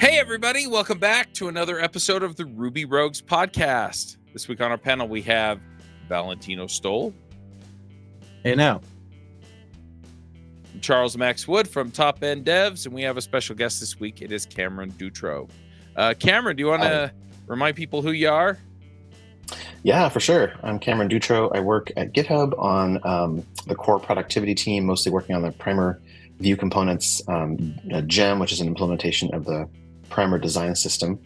Hey, everybody. Welcome back to another episode of the Ruby Rogues podcast. This week on our panel, we have Valentino Stoll. Hey, now. Charles Max Wood from Top End Devs. And we have a special guest this week. It is Cameron Dutro. Cameron, do you want to remind people who you are? Yeah, for sure. I'm Cameron Dutro. I work at GitHub on the core productivity team, mostly working on the primer view components, Gem, which is an implementation of the primer design system.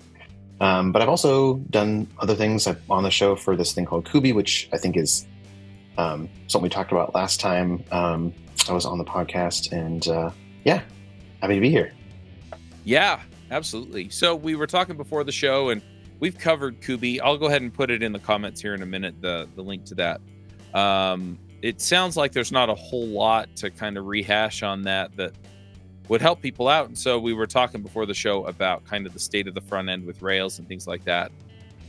But I've also done other things. I'm on the show for this thing called Kubi, which I think is something we talked about last time I was on the podcast. And yeah, happy to be here. Yeah, absolutely. So we were talking before the show, and we've covered Kubi. I'll go ahead and put it in the comments here in a minute, the link to that. It sounds like there's not a whole lot to kind of rehash on that would help people out. And so we were talking before the show about kind of the state of the front end with Rails and things like that.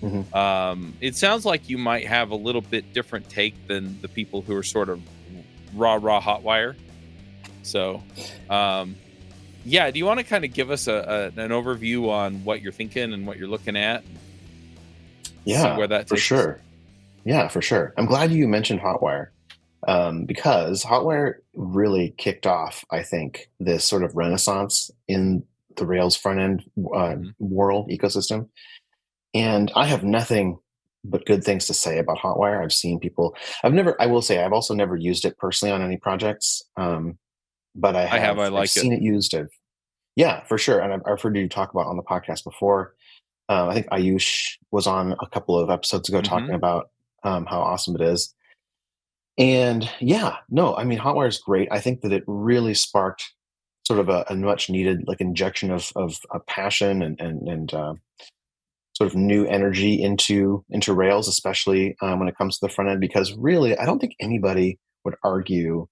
Mm-hmm. It sounds like you might have a little bit different take than the people who are sort of raw Hotwire. So, yeah, do you want to kind of give us an overview on what you're thinking and what you're looking at? Yeah, where that for sure. Us? Yeah, for sure. I'm glad you mentioned Hotwire. Because Hotwire really kicked off, I think, this sort of renaissance in the Rails front end world ecosystem. And I have nothing but good things to say about Hotwire. I've seen people. I've also never used it personally on any projects. But I've seen it used. Yeah, for sure. And I've heard you talk about on the podcast before. I think Ayush was on a couple of episodes ago talking about how awesome it is. And yeah, no, I mean, Hotwire is great. I think that it really sparked sort of a much needed like injection of passion and sort of new energy into Rails, especially when it comes to the front end, because really, I don't think anybody would argue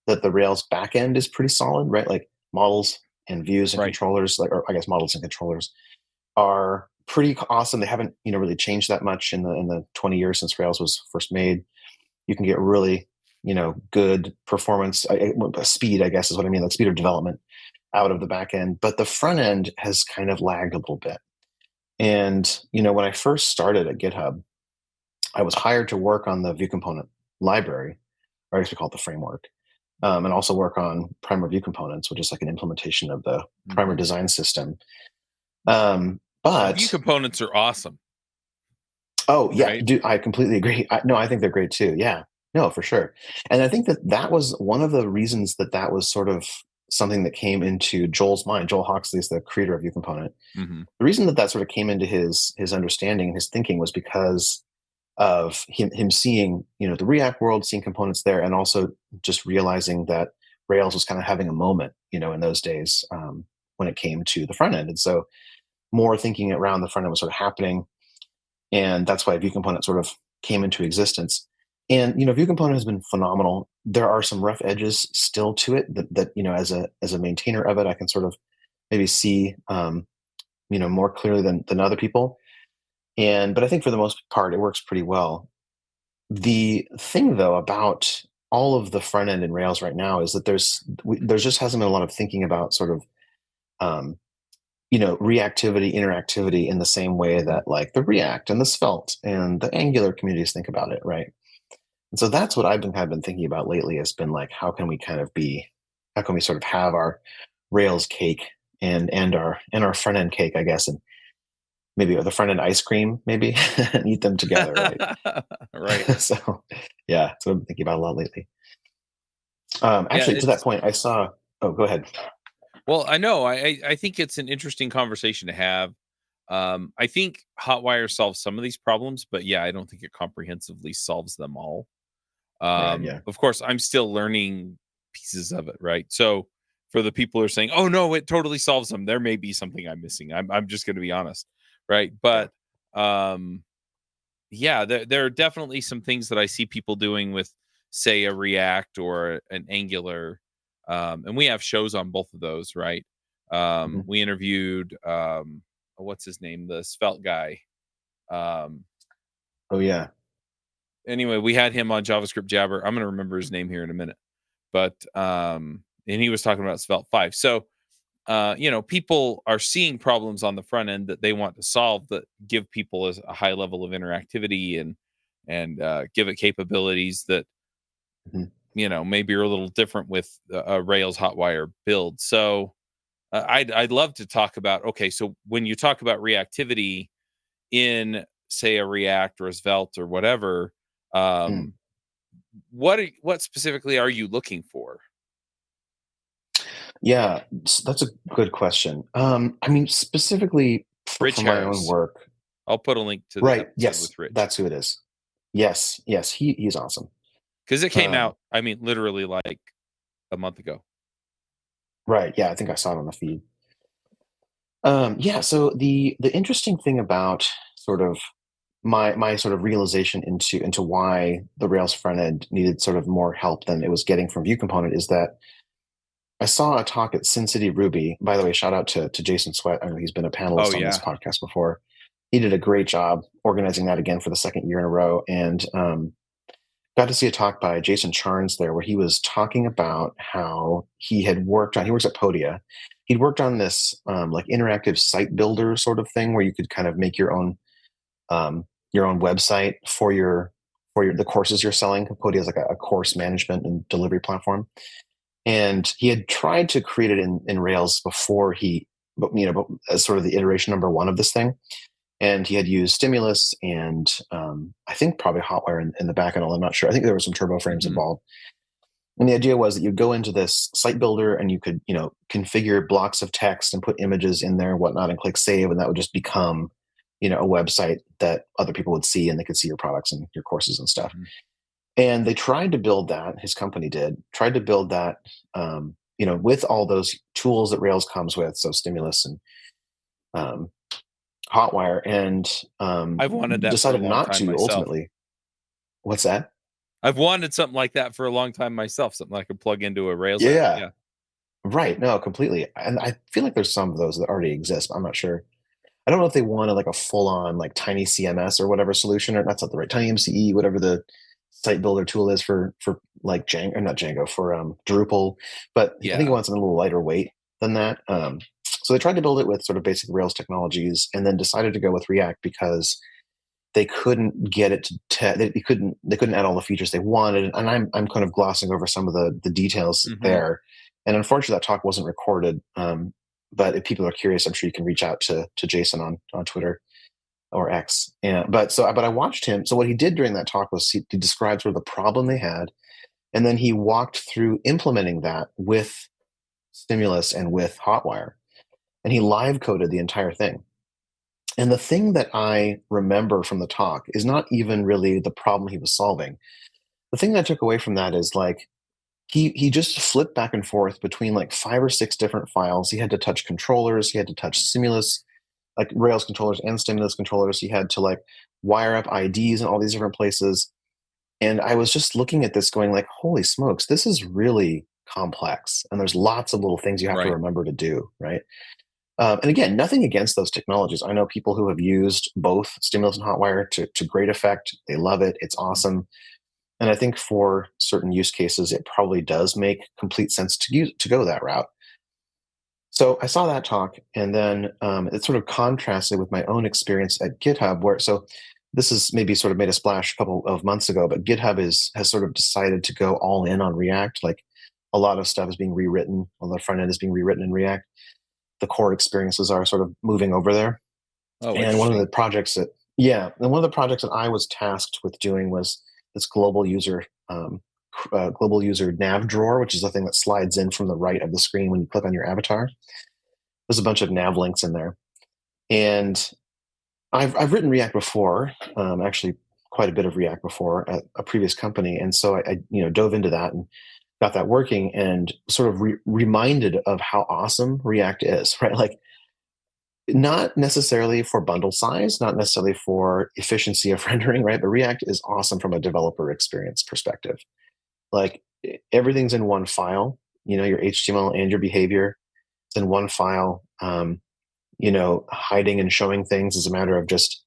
that the Rails backend is pretty solid, right? Like models and views and controllers, or I guess models and controllers are pretty awesome. They haven't, really changed that much in the 20 years since Rails was first made. You can get really, good performance, speed, I guess is what I mean, like speed of development out of the back end. But the front end has kind of lagged a little bit. And, when I first started at GitHub, I was hired to work on the view component library, or I guess we call it the framework, and also work on primer view components, which is like an implementation of the primer design system. But view components are awesome. Oh, yeah, right? Dude, I completely agree. I think they're great too. Yeah, no, for sure. And I think that was one of the reasons that was sort of something that came into Joel's mind. Joel Hoxley is the creator of View Component. Mm-hmm. The reason that sort of came into his understanding and his thinking was because of him seeing, the React world, seeing components there, and also just realizing that Rails was kind of having a moment, in those days when it came to the front end. And so more thinking around the front end was sort of happening. And that's why View Component sort of came into existence. And, View Component has been phenomenal. There are some rough edges still to it that as a maintainer of it, I can sort of maybe see, more clearly than other people. But I think for the most part, it works pretty well. The thing, though, about all of the front end in Rails right now is that there just hasn't been a lot of thinking about sort of, reactivity, interactivity in the same way that like the React and the Svelte and the Angular communities think about it, right? And so that's what I've been thinking about lately, has been like, how can we sort of have our Rails cake and our front end cake, I guess, and maybe the front end ice cream, maybe, and eat them together, right? Right. So yeah, that's what I've been thinking about a lot lately. Actually, to that point, I saw. Oh, go ahead. Well, I know. I think it's an interesting conversation to have. I think Hotwire solves some of these problems, but yeah, I don't think it comprehensively solves them all. Of course, I'm still learning pieces of it, right? So for the people who are saying, "Oh no, it totally solves them," there may be something I'm missing. I'm just going to be honest, right? But yeah, there are definitely some things that I see people doing with, say, a React or an Angular. And we have shows on both of those, right? We interviewed, what's his name? The Svelte guy. Oh, yeah. Anyway, we had him on JavaScript Jabber. I'm going to remember his name here in a minute. But, and he was talking about Svelte 5. So people are seeing problems on the front end that they want to solve that give people a high level of interactivity and give it capabilities that maybe are a little different with a Rails Hotwire build. So I'd love to talk about, okay, so when you talk about reactivity in, say, a React or a Svelte or whatever, what specifically are you looking for? Yeah, that's a good question. I mean, specifically for my own work. I'll put a link to right. Yes, with Rich. That's who it is. Yes, he's awesome. Because it came out, I mean, literally like a month ago. Right. Yeah, I think I saw it on the feed. So the interesting thing about sort of my sort of realization into why the Rails front end needed sort of more help than it was getting from Vue Component is that I saw a talk at Sin City Ruby. By the way, shout out to Jason Sweat. I know he's been a panelist on this podcast before. He did a great job organizing that again for the second year in a row. And got to see a talk by Jason Charnes there where he was talking about how he works at Podia. He'd worked on this like interactive site builder sort of thing where you could kind of make your own website for the courses you're selling. Podia is like a course management and delivery platform. And he had tried to create it in Rails before but as sort of the iteration number one of this thing. And he had used Stimulus and I think probably Hotwire in the back end. I'm not sure. I think there were some turbo frames involved. And the idea was that you'd go into this site builder and you could, configure blocks of text and put images in there and whatnot and click save. And that would just become, a website that other people would see and they could see your products and your courses and stuff. And they tried to build that, his company tried to build that, with all those tools that Rails comes with. So Stimulus and Hotwire, and I've wanted that decided not to myself. Ultimately. What's that? I've wanted something like that for a long time myself, something I could plug into a Rails app. Yeah. Right. No, completely. And I feel like there's some of those that already exist, but I'm not sure. I don't know if they wanted like a full-on like tiny CMS or whatever solution, or that's not the right, tiny MCE, whatever the site builder tool is for like Django, or not Django, for Drupal. But I think he wants something a little lighter weight than that. So they tried to build it with sort of basic Rails technologies and then decided to go with React because they couldn't get it to they couldn't add all the features they wanted. And I'm kind of glossing over some of the details there. And unfortunately that talk wasn't recorded. But if people are curious, I'm sure you can reach out to Jason on Twitter or X. But I watched him. So what he did during that talk was he described sort of the problem they had. And then he walked through implementing that with Stimulus and with Hotwire. And he live coded the entire thing. And the thing that I remember from the talk is not even really the problem he was solving. The thing that I took away from that is like, he just flipped back and forth between like 5 or 6 different files. He had to touch controllers. He had to touch Stimulus, like Rails controllers and Stimulus controllers. He had to like wire up IDs in all these different places. And I was just looking at this going like, holy smokes, this is really complex. And there's lots of little things you have to remember to do, right? And again, nothing against those technologies. I know people who have used both Stimulus and Hotwire to great effect. They love it. It's awesome. And I think for certain use cases, it probably does make complete sense to go that route. So I saw that talk, and then it sort of contrasted with my own experience at GitHub, so this is maybe sort of made a splash a couple of months ago, but GitHub has sort of decided to go all in on React. Like a lot of stuff is being rewritten on the front end is being rewritten in React. The core experiences are sort of moving over there. Oh, and one of the projects that I was tasked with doing was this global user nav drawer, which is the thing that slides in from the right of the screen when you click on your avatar. There's a bunch of nav links in there, and I've written React before, actually quite a bit of React before at a previous company, and so I dove into that and got that working, and sort of reminded of how awesome React is, right? Like, not necessarily for bundle size, not necessarily for efficiency of rendering, right? But React is awesome from a developer experience perspective. Like everything's in one file, your HTML and your behavior is in one file. Hiding and showing things is a matter of just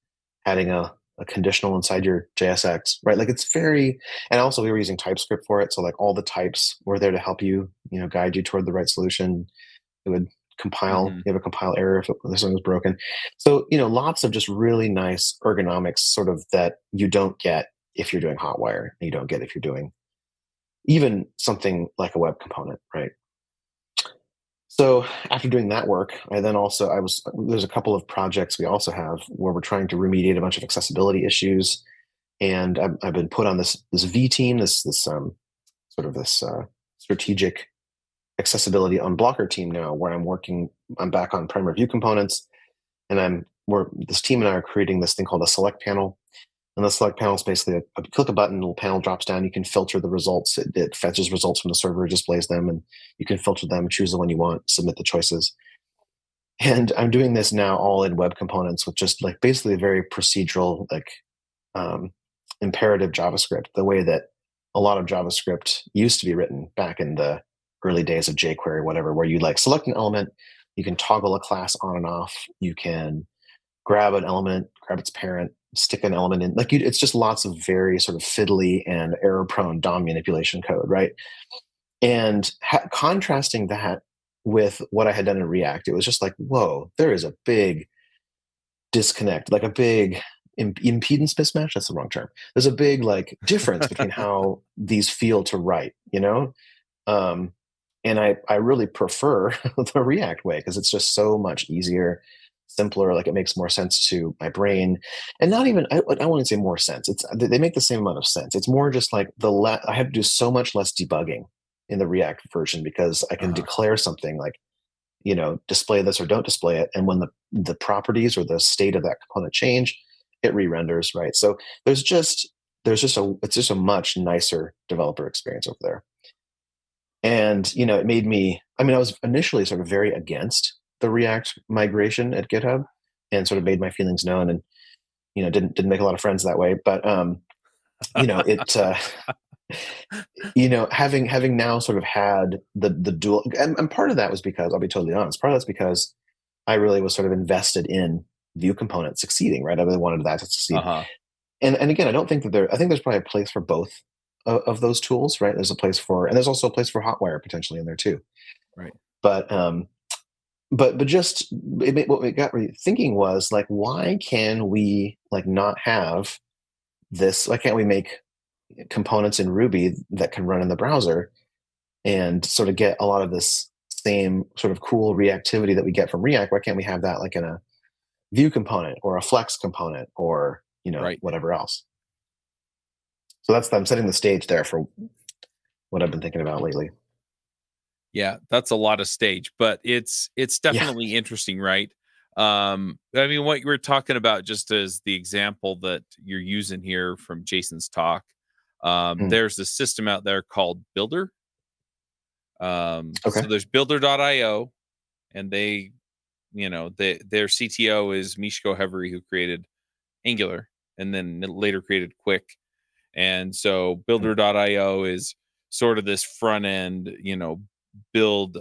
adding a conditional inside your JSX, right? Like it's very, and also we were using TypeScript for it. So like all the types were there to help you, guide you toward the right solution. It would compile. You have a compile error if something was broken. So, lots of just really nice ergonomics sort of that you don't get if you're doing Hotwire, and you don't get if you're doing even something like a web component, right? So after doing that work, there's a couple of projects we also have where we're trying to remediate a bunch of accessibility issues. And I've been put on this V team, this strategic accessibility unblocker team now, where I'm back on primary view components, and this team and I are creating this thing called a select panel. And the select panel is basically click a button, a little panel drops down. You can filter the results. It fetches results from the server, displays them, and you can filter them, choose the one you want, submit the choices. And I'm doing this now all in web components with just like basically a very procedural, imperative JavaScript, the way that a lot of JavaScript used to be written back in the early days of jQuery, whatever, where you select an element, you can toggle a class on and off, you can grab an element, grab its parent, stick an element in. It's just lots of very sort of fiddly and error-prone DOM manipulation code, right? And contrasting that with what I had done in React, it was just like, whoa, there is a big disconnect, like a big impedance mismatch. That's the wrong term. There's a big difference between how these feel to write, and I really prefer the React way because it's just so much easier, simpler. It makes more sense to my brain, and not even I wouldn't say more sense. They make the same amount of sense. It's more just I have to do so much less debugging in the React version because I can declare something display this or don't display it, and when the properties or the state of that component change, it re-renders, right? So it's just a much nicer developer experience over there. And it made me. I was initially sort of very against the React migration at GitHub, and sort of made my feelings known, and didn't make a lot of friends that way. But having now sort of had the dual, and part of that was because I'll be totally honest. Part of that's because I really was sort of invested in view component succeeding, right? I really wanted that to succeed. And again, I don't think that I think there's probably a place for both of those tools, right? There's also a place for Hotwire potentially in there too, right? But just what it got me thinking was why can we not have this? Why can't we make components in Ruby that can run in the browser and sort of get a lot of this same sort of cool reactivity that we get from React? Why can't we have that in a view component or a flex component or whatever else? So I'm setting the stage there for what I've been thinking about lately. Yeah, that's a lot of stage, but it's definitely interesting, right? What you were talking about, just as the example that you're using here from Jason's talk, there's a system out there called Builder. So there's builder.io, and their CTO is Mishko Hevery, who created Angular and then later created Quick. And so builder.io is sort of this front end, build,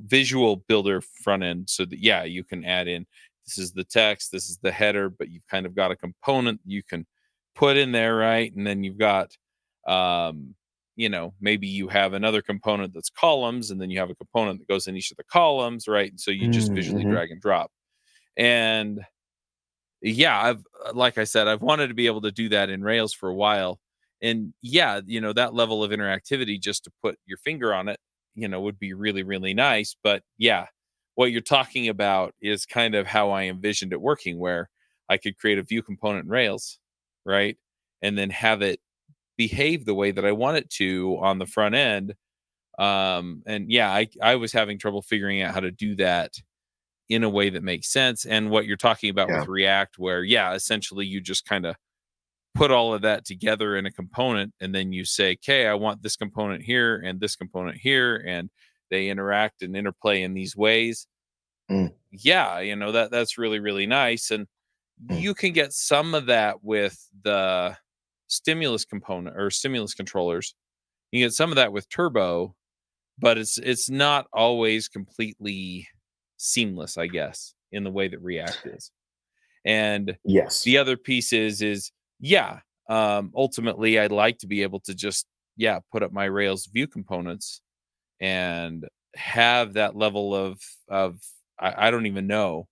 visual builder front end, so that, you can add in, this is the text, this is the header, but you've kind of got a component you can put in there, right? And then you've got, maybe you have another component that's columns, and then you have a component that goes in each of the columns, right? And so you just visually drag and drop. And like I said, I've wanted to be able to do that in Rails for a while. And that level of interactivity, just to put your finger on it, would be really, really nice. But what you're talking about is kind of how I envisioned it working, where I could create a view component in Rails, right? And then have it behave the way that I want it to on the front end. I was having trouble figuring out how to do that in a way that makes sense. And what you're talking about with React, where essentially you just kind of put all of that together in a component, and then you say, okay, I want this component here and this component here, and they interact and interplay in these ways. That's really, really nice. And you can get some of that with the stimulus component or stimulus controllers. You get some of that with Turbo, but it's not always completely seamless, I guess, in the way that React is. And the other piece is ultimately I'd like to be able to just put up my Rails view components and have that level of I don't even know,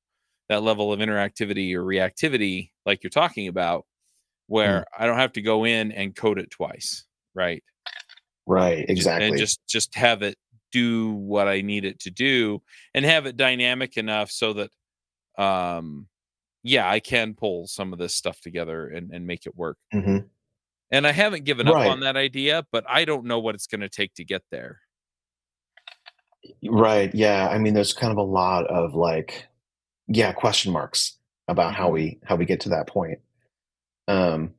that level of interactivity or reactivity like you're talking about, where I don't have to go in and code it twice, right? Right, And exactly. just have it do what I need it to do, and have it dynamic enough so that yeah, I can pull some of this stuff together and make it work. Mm-hmm. And I haven't given up on Right, that idea, but I don't know what it's going to take to get there. right. Yeah, I mean, there's kind of a lot of like, yeah, question marks about Mhm. how we get to that point. Um,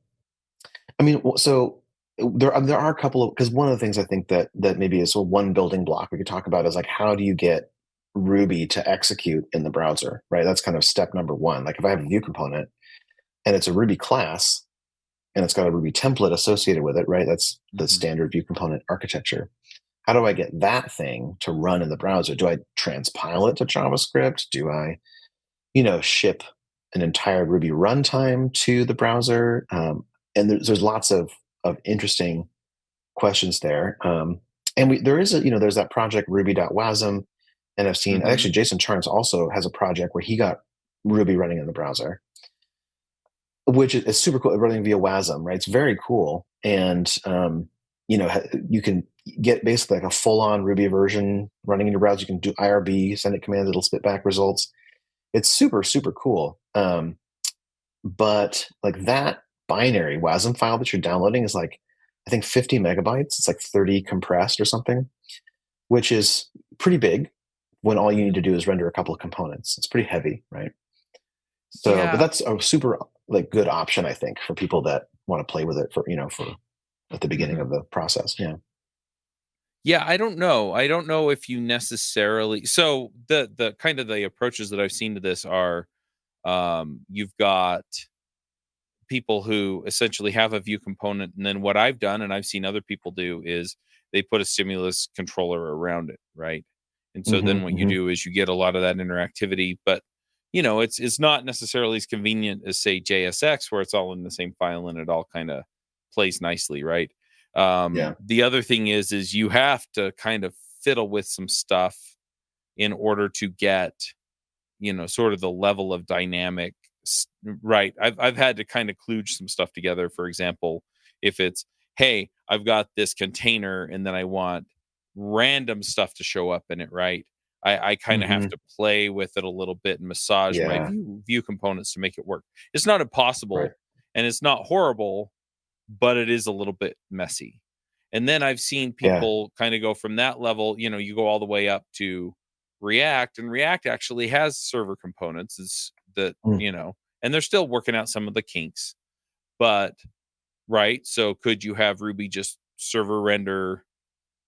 I mean, so there are a couple of, because one of the things I think that maybe is one building block we could talk about is like, how do you get Ruby to execute in the browser, right? That's kind of step number one. Like if I have a Vue component and it's a Ruby class and it's got a Ruby template associated with it, right? That's the Mhm. standard Vue component architecture. How do I get that thing to run in the browser? Do I transpile it to JavaScript? Do I, ship an entire Ruby runtime to the browser? And there's lots of interesting questions there. And there is there's that project ruby.wasm, and I've seen Mhm. actually Jason Charnes also has a project where he got Ruby running in the browser, which is super cool, running via WASM, right? It's very cool. And, you can get basically like a full on Ruby version running in your browser. You can do IRB, send it commands, it'll spit back results. It's super, super cool. But like that binary WASM file that you're downloading is like, I think 50 megabytes. It's like 30 compressed or something, which is pretty big when all you need to do is render a couple of components. It's pretty heavy, right? So, but Yeah. that's a super like good option, I think, for people that want to play with it for at the beginning Mhm. of the process. Yeah. Yeah, I don't know. I don't know if you necessarily, so the kind of the approaches that I've seen to this are, you've got people who essentially have a view component, and then what I've done and I've seen other people do is they put a stimulus controller around it, right? And so Hmm. then what you Hmm. do is you get a lot of that interactivity, but it's not necessarily as convenient as say JSX, where it's all in the same file and it all kind of plays nicely, right? Yeah. The other thing is you have to kind of fiddle with some stuff in order to get sort of the level of dynamic, right? I've had to kind of kludge some stuff together. For example, if it's, hey, I've got this container and then I want random stuff to show up in it, right? I kind of have Hmm. to play with it a little bit and massage my Yeah. view components to make it work. It's not Right. impossible and it's not horrible, but it is a little bit messy. And then I've seen Yeah. people kind of go from that level, you go all the way up to React, and React actually has server components is that, Mm. and they're still working out some of the kinks. But right, so could you have Ruby just server render,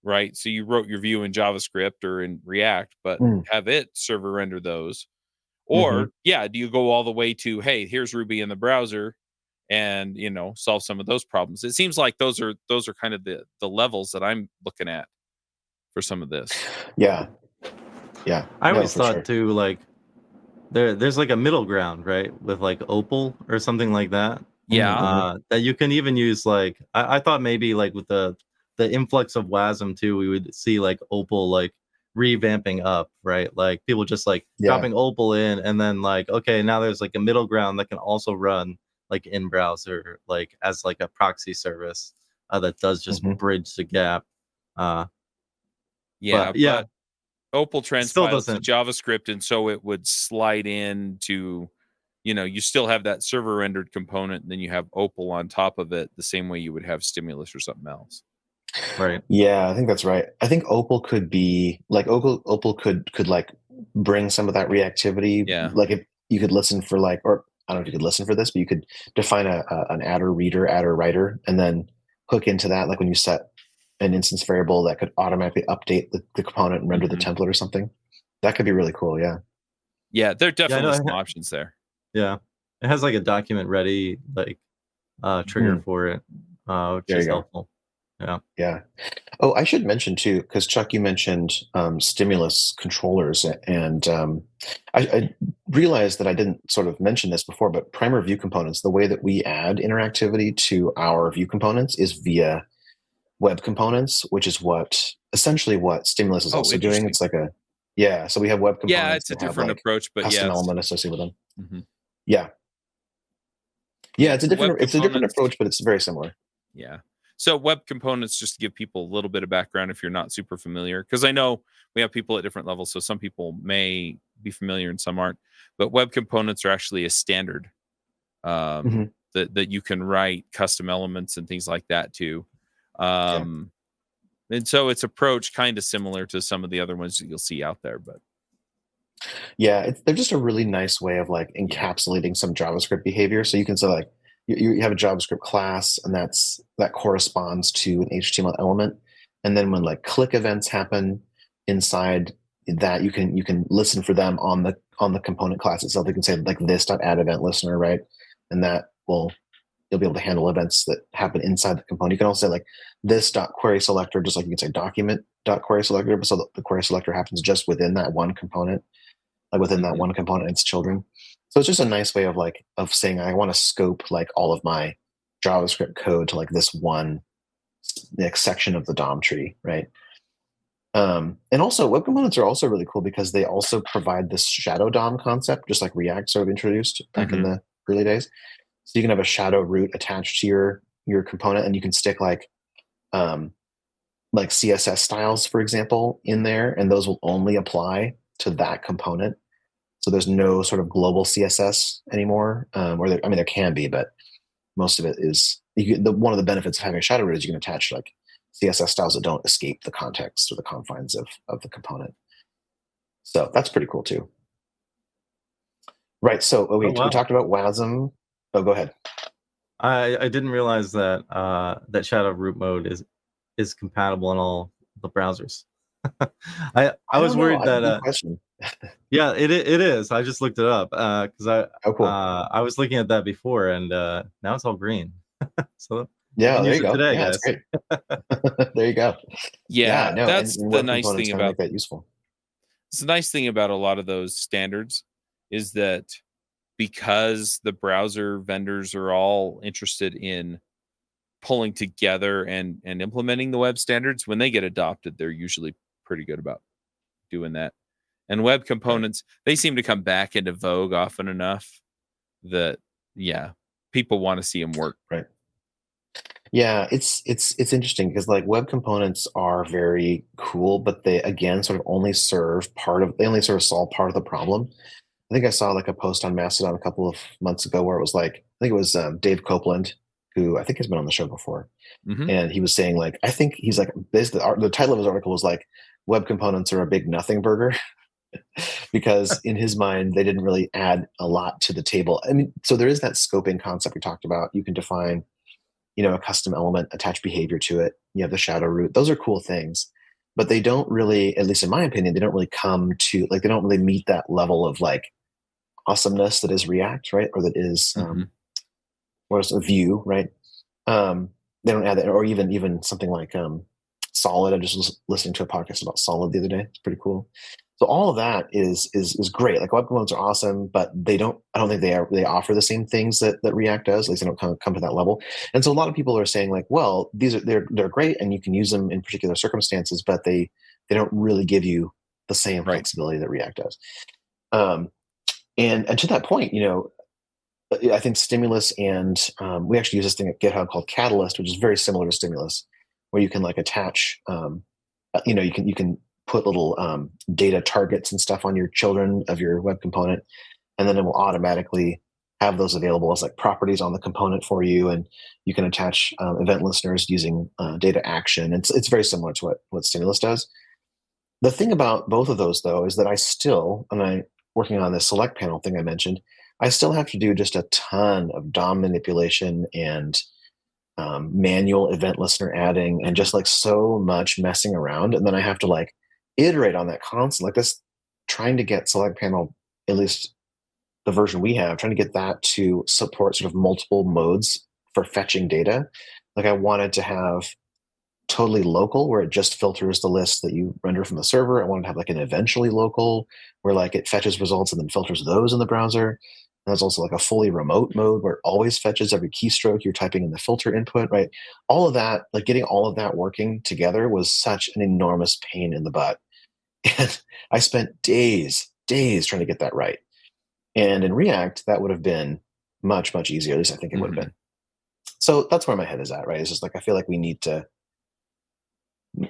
right? So you wrote your view in JavaScript or in React, but Mm. have it server render those. Hmm. Or yeah, do you go all the way to, hey, here's Ruby in the browser and solve some of those problems? It seems like those are kind of the levels that I'm looking at for some of this. Yeah. Yeah. I No, always for thought sure. too, like there's like a middle ground, right? With like Opal or something like that. Mm. Yeah. Hmm. That you can even use like I thought maybe like with the influx of WASM too, we would see like Opal like revamping up, right? Like people just like Yeah. dropping Opal in and then like, okay, now there's like a middle ground that can also run like in browser, like as like a proxy service that does just Hmm. bridge the gap. Uh Yeah, but yeah, but Opal it still transpiles to doesn't. JavaScript, and so it would slide into, you still have that server rendered component, and then you have Opal on top of it, the same way you would have Stimulus or something else. Right. Yeah, I think that's right. I think Opal could be like Opal could like bring some of that reactivity. Yeah. Like if you could listen for like, or I don't know if you could listen for this, but you could define an adder reader, adder writer, and then hook into that. Like when you set an instance variable that could automatically update the component and render the Mhm. template or something. That could be really cool. Yeah. Yeah, there are Yeah, I definitely know. some options there. Yeah. It has like a document ready like trigger Hmm. for it, which There you is go. helpful. Yeah. Yeah. Oh, I should mention too, because Chuck, you mentioned stimulus controllers, and I realized that I didn't sort of mention this before, but primer view components, the way that we add interactivity to our view components is via web components, which is what essentially what Stimulus is also doing. It's like so we have web components. Yeah, it's a different approach, but custom element associated with them. Mm-hmm. Yeah, it's a different approach, but it's very similar. Yeah. So web components, just to give people a little bit of background if you're not super familiar, because I know we have people at different levels, so some people may be familiar and some aren't. But web components are actually a standard that you can write custom elements and things like that to. And so its approach kind of similar to some of the other ones that you'll see out there, but they're just a really nice way of like encapsulating some JavaScript behavior. So you can say like you have a JavaScript class, and that corresponds to an HTML element, and then when like click events happen inside that, you can listen for them on the component class itself. You can say like this.add event listener, right? And that you'll be able to handle events that happen inside the component. You can also say like this.query selector, just like you can say document.query selector, but so the query selector happens just within that one component, like within that one component and its children. So it's just a nice way of saying I want to scope like all of my JavaScript code to like this one section of the DOM tree, right? And also web components are also really cool because they also provide this shadow DOM concept, just like React sort of introduced back in the early days. So you can have a shadow root attached to your component, and you can stick like CSS styles, for example, in there, and those will only apply to that component. So there's no sort of global CSS anymore, there can be, but most of it is one of the benefits of having a shadow root is you can attach like CSS styles that don't escape the context or the confines of the component. So that's pretty cool too. Right. So we talked about WASM. Oh, go ahead. I didn't realize that that shadow root mode is compatible in all the browsers. I was worried that yeah, it is. I just looked it up because I was looking at that before, and now it's all green. So there you go. Today, guys. Great. There you go. That's the nice thing about make that useful. It's the nice thing about a lot of those standards is that because the browser vendors are all interested in pulling together and implementing the web standards, when they get adopted, they're usually pretty good about doing that. And web components, they seem to come back into vogue often enough that people want to see them work. Right. Yeah, it's interesting because like web components are very cool, but they again sort of only solve part of the problem. I think I saw like a post on Mastodon a couple of months ago where it was like, I think it was Dave Copeland, who I think has been on the show before. And he was saying like, I think he's like, basically the title of his article was like, web components are a big nothing burger. Because in his mind, they didn't really add a lot to the table. I mean, so there is that scoping concept we talked about. You can define, a custom element, attach behavior to it. You have the shadow root. Those are cool things, but they don't really, at least in my opinion, they don't really come to like, they don't really meet that level of like awesomeness that is React, right? Or that is, or is a Vue, right? They don't add that, or even something like Solid. I just was listening to a podcast about Solid the other day. It's pretty cool. So all of that is great. Like web components are awesome, but I don't think they offer the same things that React does. At least they don't come to that level. And so a lot of people are saying like, well, they're great and you can use them in particular circumstances, but they don't really give you the same flexibility that React does. And to that point, I think Stimulus and we actually use this thing at GitHub called Catalyst, which is very similar to Stimulus, where you can like attach, you can put little data targets and stuff on your children of your web component, and then it will automatically have those available as like properties on the component for you, and you can attach event listeners using data action. It's very similar to what Stimulus does. The thing about both of those, though, is that I'm working on this select panel thing I mentioned, I still have to do just a ton of DOM manipulation and manual event listener adding and just like so much messing around. And then I have to like iterate on that constant, like this, trying to get select panel, at least the version we have, trying to get that to support sort of multiple modes for fetching data. Like I wanted to have totally local where it just filters the list that you render from the server. I wanted to have like an eventually local where like it fetches results and then filters those in the browser. There's also like a fully remote mode where it always fetches every keystroke you're typing in the filter input, right? All of that, like getting all of that working together was such an enormous pain in the butt. And I spent days trying to get that right. And in React, that would have been much, much easier. At least I think it would have been. So that's where my head is at, right? It's just like, I feel like we need to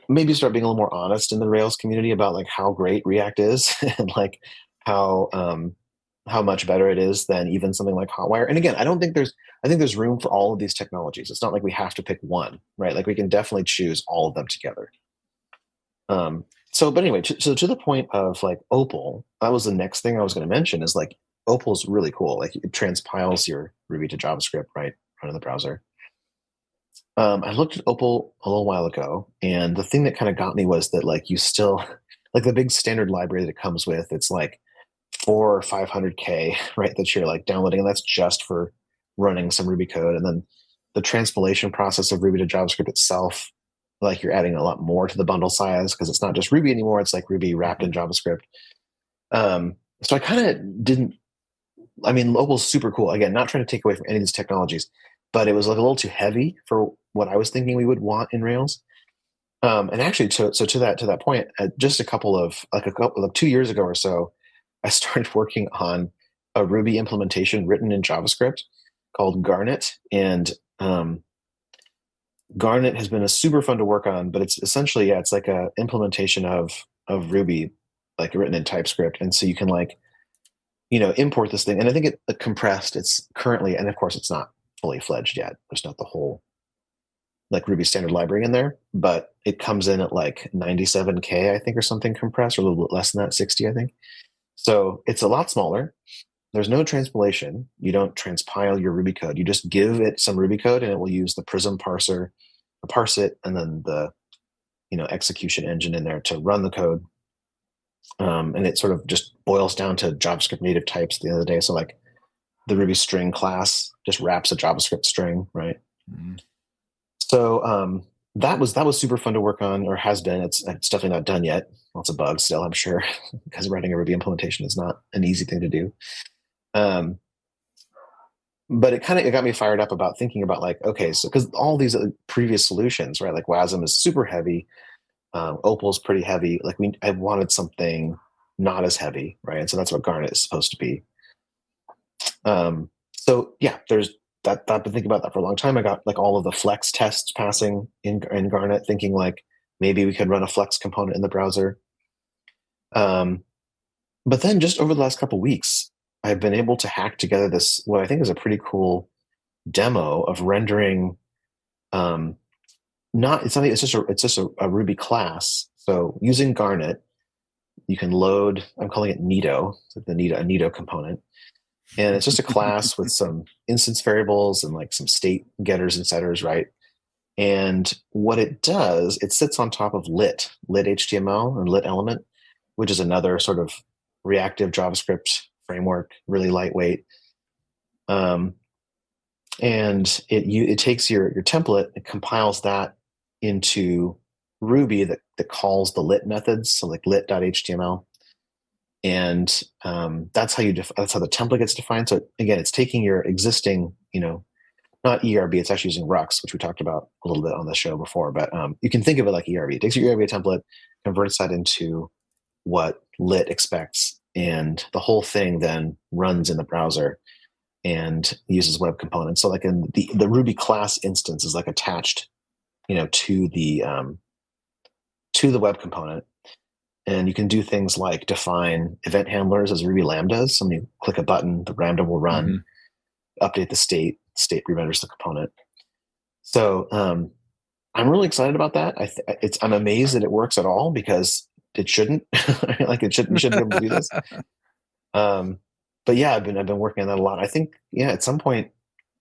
maybe start being a little more honest in the Rails community about like how great React is and like how much better it is than even something like Hotwire. And again, I think there's room for all of these technologies. It's not like we have to pick one, right? Like we can definitely choose all of them together. But anyway, so to the point of like Opal, that was the next thing I was going to mention is like Opal's really cool. Like it transpiles your Ruby to JavaScript, right? Out of the browser. I looked at Opal a little while ago, and the thing that kind of got me was that like you still like the big standard library that it comes with, it's like 400 or 500K, right? That you're like downloading, and that's just for running some Ruby code. And then the transpilation process of Ruby to JavaScript itself, like you're adding a lot more to the bundle size because it's not just Ruby anymore. It's like Ruby wrapped in JavaScript. So I kind of didn't, I mean, Opal's super cool. Again, not trying to take away from any of these technologies, but it was like a little too heavy for what I was thinking we would want in Rails. And actually, to that point, just a couple of 2 years ago or so, I started working on a Ruby implementation written in JavaScript called Garnet, and Garnet has been a super fun to work on. But it's essentially, it's like a implementation of Ruby, like written in TypeScript, and so you can like, import this thing. And I think it compressed. It's currently, and of course, it's not fully fledged yet. There's not the whole like Ruby standard library in there, but it comes in at like 97K, I think, or something compressed, or a little bit less than that, 60, I think. So it's a lot smaller. There's no transpilation. You don't transpile your Ruby code. You just give it some Ruby code, and it will use the Prism parser to parse it, and then the execution engine in there to run the code. And it sort of just boils down to JavaScript native types at the end of the day. So like the Ruby string class just wraps a JavaScript string, right? Mm-hmm. So that was super fun to work on, or has been. It's definitely not done yet. Lots of bugs still, I'm sure, because writing a Ruby implementation is not an easy thing to do. But it got me fired up about thinking about like, okay, so because all these previous solutions, right? Like WASM is super heavy. Opal's pretty heavy. Like I wanted something not as heavy, right? And so that's what Garnet is supposed to be. So yeah, there's that. I've been thinking about that for a long time. I got like all of the flex tests passing in Garnet, thinking like maybe we could run a flex component in the browser. But then just over the last couple of weeks, I've been able to hack together this, what I think is a pretty cool demo of rendering. It's just a Ruby class. So using Garnet, you can load, I'm calling it Nito, a Nito component. And it's just a class with some instance variables and like some state getters and setters, right? And what it does, it sits on top of lit HTML and lit element, which is another sort of reactive JavaScript framework, really lightweight. And it takes your template, it compiles that into Ruby that calls the lit methods, so like lit.html. And that's how that's how the template gets defined. So again, it's taking your existing, not ERB, it's actually using Rux, which we talked about a little bit on the show before, but you can think of it like ERB. It takes your ERB template, converts that into what lit expects, and the whole thing then runs in the browser and uses web components. So like in the Ruby class instance is like attached, to the web component. And you can do things like define event handlers as Ruby lambdas. So when you click a button, the lambda will run, update the state re-renders the component. So I'm really excited about that. I'm amazed that it works at all, because it shouldn't. Like you shouldn't be able to do this. But yeah, I've been working on that a lot. I think at some point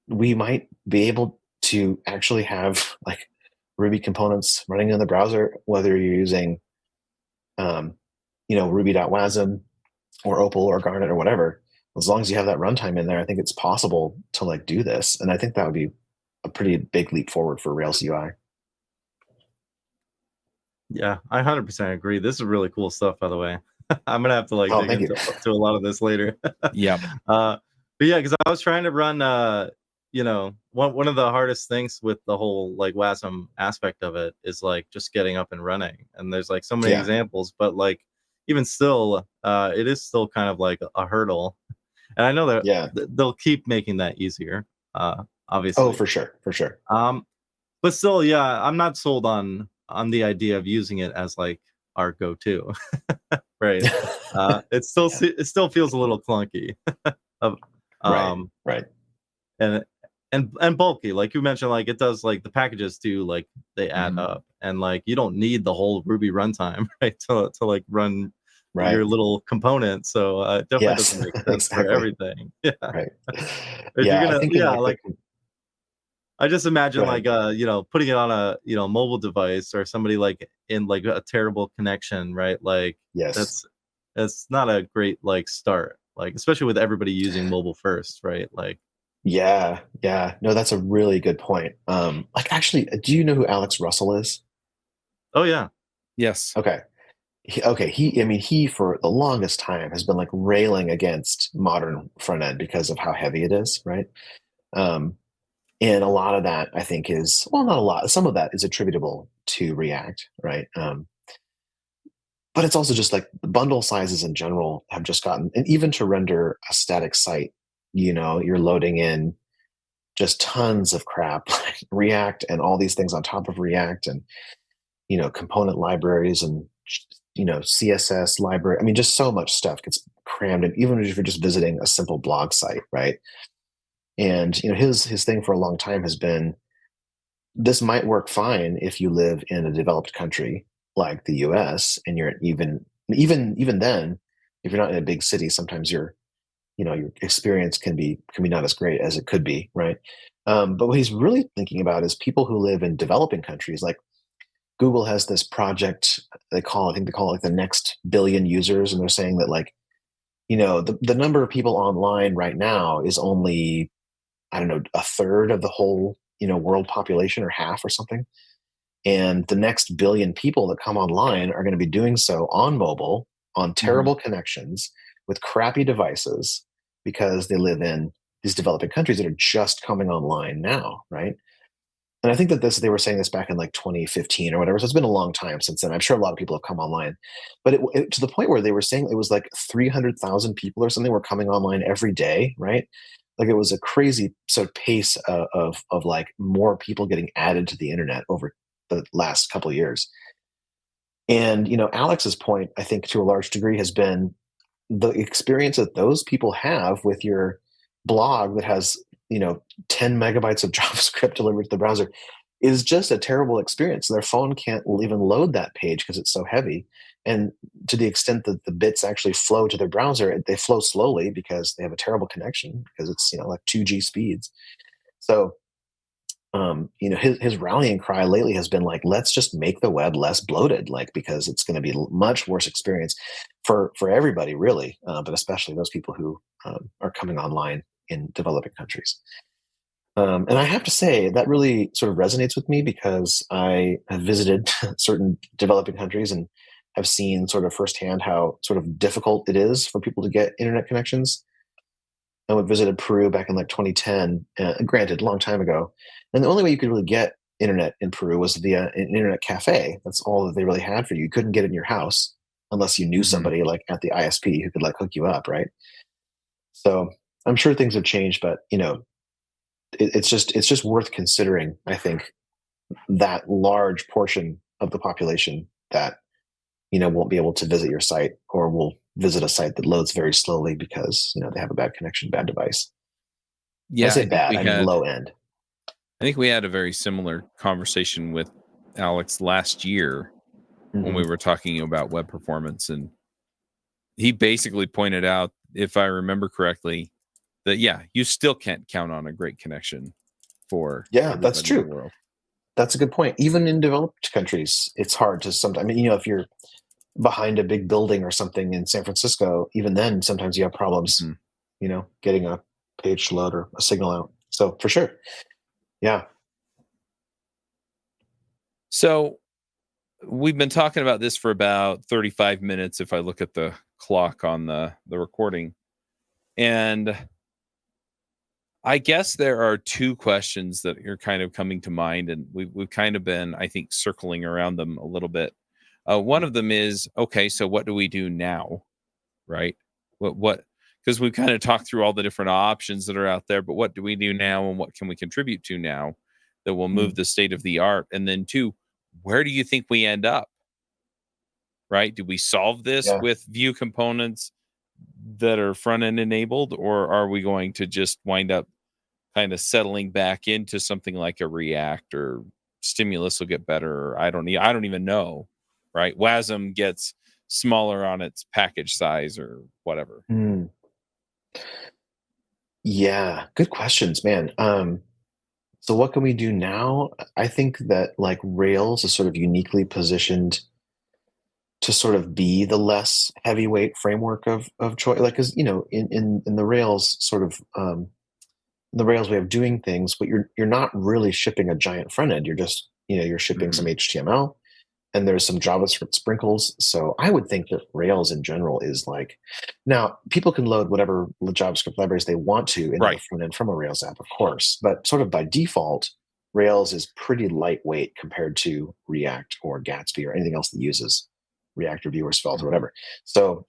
we might be able to actually have like Ruby components running in the browser, whether you're using Ruby.wasm or Opal or Garnet or whatever. As long as you have that runtime in there, I think it's possible to like do this. And I think that would be a pretty big leap forward for Rails UI. Yeah, I 100% agree. This is really cool stuff, by the way. I'm gonna have to dig into a lot of this later. Yeah. But yeah, because I was trying to run, one of the hardest things with the whole like WASM aspect of it is like just getting up and running. And there's like so many examples, but like even still, it is still kind of like a hurdle. And I know that they'll keep making that easier, obviously. Oh, for sure. But still, yeah, I'm not sold on the idea of using it as like our go-to, right? It still feels a little clunky. Right. And bulky, like you mentioned, like it does, like the packages too, like they add up, and like you don't need the whole Ruby runtime, right, to like run your little component. So it definitely doesn't make sense for everything. Yeah. Right. If you're gonna, I think I just imagine like putting it on a mobile device or somebody like in like a terrible connection, right? Like that's not a great like start, like especially with everybody using mobile first, right? Like yeah. No, that's a really good point. Like actually, do you know who Alex Russell is? Oh yeah. Yes. Okay. He for the longest time has been like railing against modern front end because of how heavy it is, right? And a lot of that, I think, is, well, not a lot. Some of that is attributable to React, right? But it's also just like the bundle sizes in general have just gotten, and even to render a static site, you're loading in just tons of crap, like React and all these things on top of React, and component libraries and CSS library. I mean, just so much stuff gets crammed in, even if you're just visiting a simple blog site, right? And his thing for a long time has been, this might work fine if you live in a developed country like the US, and you're even then, if you're not in a big city, sometimes your experience can be not as great as it could be, right? But what he's really thinking about is people who live in developing countries. Like Google has this project they call it like the next billion users, and they're saying that like the number of people online right now is only, I don't know, a third of the whole world population, or half or something. And the next billion people that come online are going to be doing so on mobile, on terrible connections, with crappy devices, because they live in these developing countries that are just coming online now, right? And I think that they were saying this back in like 2015 or whatever. So it's been a long time since then. I'm sure a lot of people have come online, but it to the point where they were saying it was like 300,000 people or something were coming online every day, right? Like it was a crazy sort of pace of like more people getting added to the internet over the last couple of years. And Alex's point, I think, to a large degree, has been the experience that those people have with your blog that has 10 megabytes of JavaScript delivered to the browser is just a terrible experience. Their phone can't even load that page because it's so heavy. And to the extent that the bits actually flow to their browser, they flow slowly because they have a terrible connection, because it's like 2G speeds. So his rallying cry lately has been like, let's just make the web less bloated, like, because it's going to be a much worse experience for everybody, really, but especially those people who are coming online in developing countries. And I have to say that really sort of resonates with me, because I have visited certain developing countries and have seen sort of firsthand how sort of difficult it is for people to get internet connections. I visited Peru back in like 2010, granted, a long time ago. And the only way you could really get internet in Peru was via an internet cafe. That's all that they really had for you. You couldn't get it in your house unless you knew somebody like at the ISP who could like hook you up, right? So I'm sure things have changed, but it's just worth considering, I think, that large portion of the population that won't be able to visit your site, or will visit a site that loads very slowly because they have a bad connection, bad device. Yeah, I say bad, I mean low end. I think we had a very similar conversation with Alex last year when we were talking about web performance, and he basically pointed out, if I remember correctly, that you still can't count on a great connection for that's true. in the world. That's a good point. Even in developed countries, it's hard to sometimes. I mean, if you're behind a big building or something in San Francisco, even then sometimes you have problems, getting a page to load or a signal out. So for sure. Yeah. So we've been talking about this for about 35 minutes if I look at the clock on the recording. And I guess there are two questions that are kind of coming to mind, and we've kind of been, I think, circling around them a little bit. One of them is, okay, so what do we do now, right? What? Because we've kind of talked through all the different options that are out there, but what do we do now, and what can we contribute to now that will move the state of the art? And then two, where do you think we end up? Right? Do we solve this with Vue components that are front end enabled, or are we going to just wind up kind of settling back into something like a React, or Stimulus will get better, or I don't even know, right? WASM gets smaller on its package size or whatever. Yeah, good questions, man. So what can we do now? I think that like Rails is sort of uniquely positioned to sort of be the less heavyweight framework of choice. Like, cause in the Rails sort of, the Rails way of doing things, but you're not really shipping a giant front end. You're just, you're shipping some HTML and there's some JavaScript sprinkles. So I would think that Rails in general is like, now people can load whatever JavaScript libraries they want to into the front end from a Rails app, of course, but sort of by default, Rails is pretty lightweight compared to React or Gatsby or anything else that uses React or Vue or Svelte or whatever. So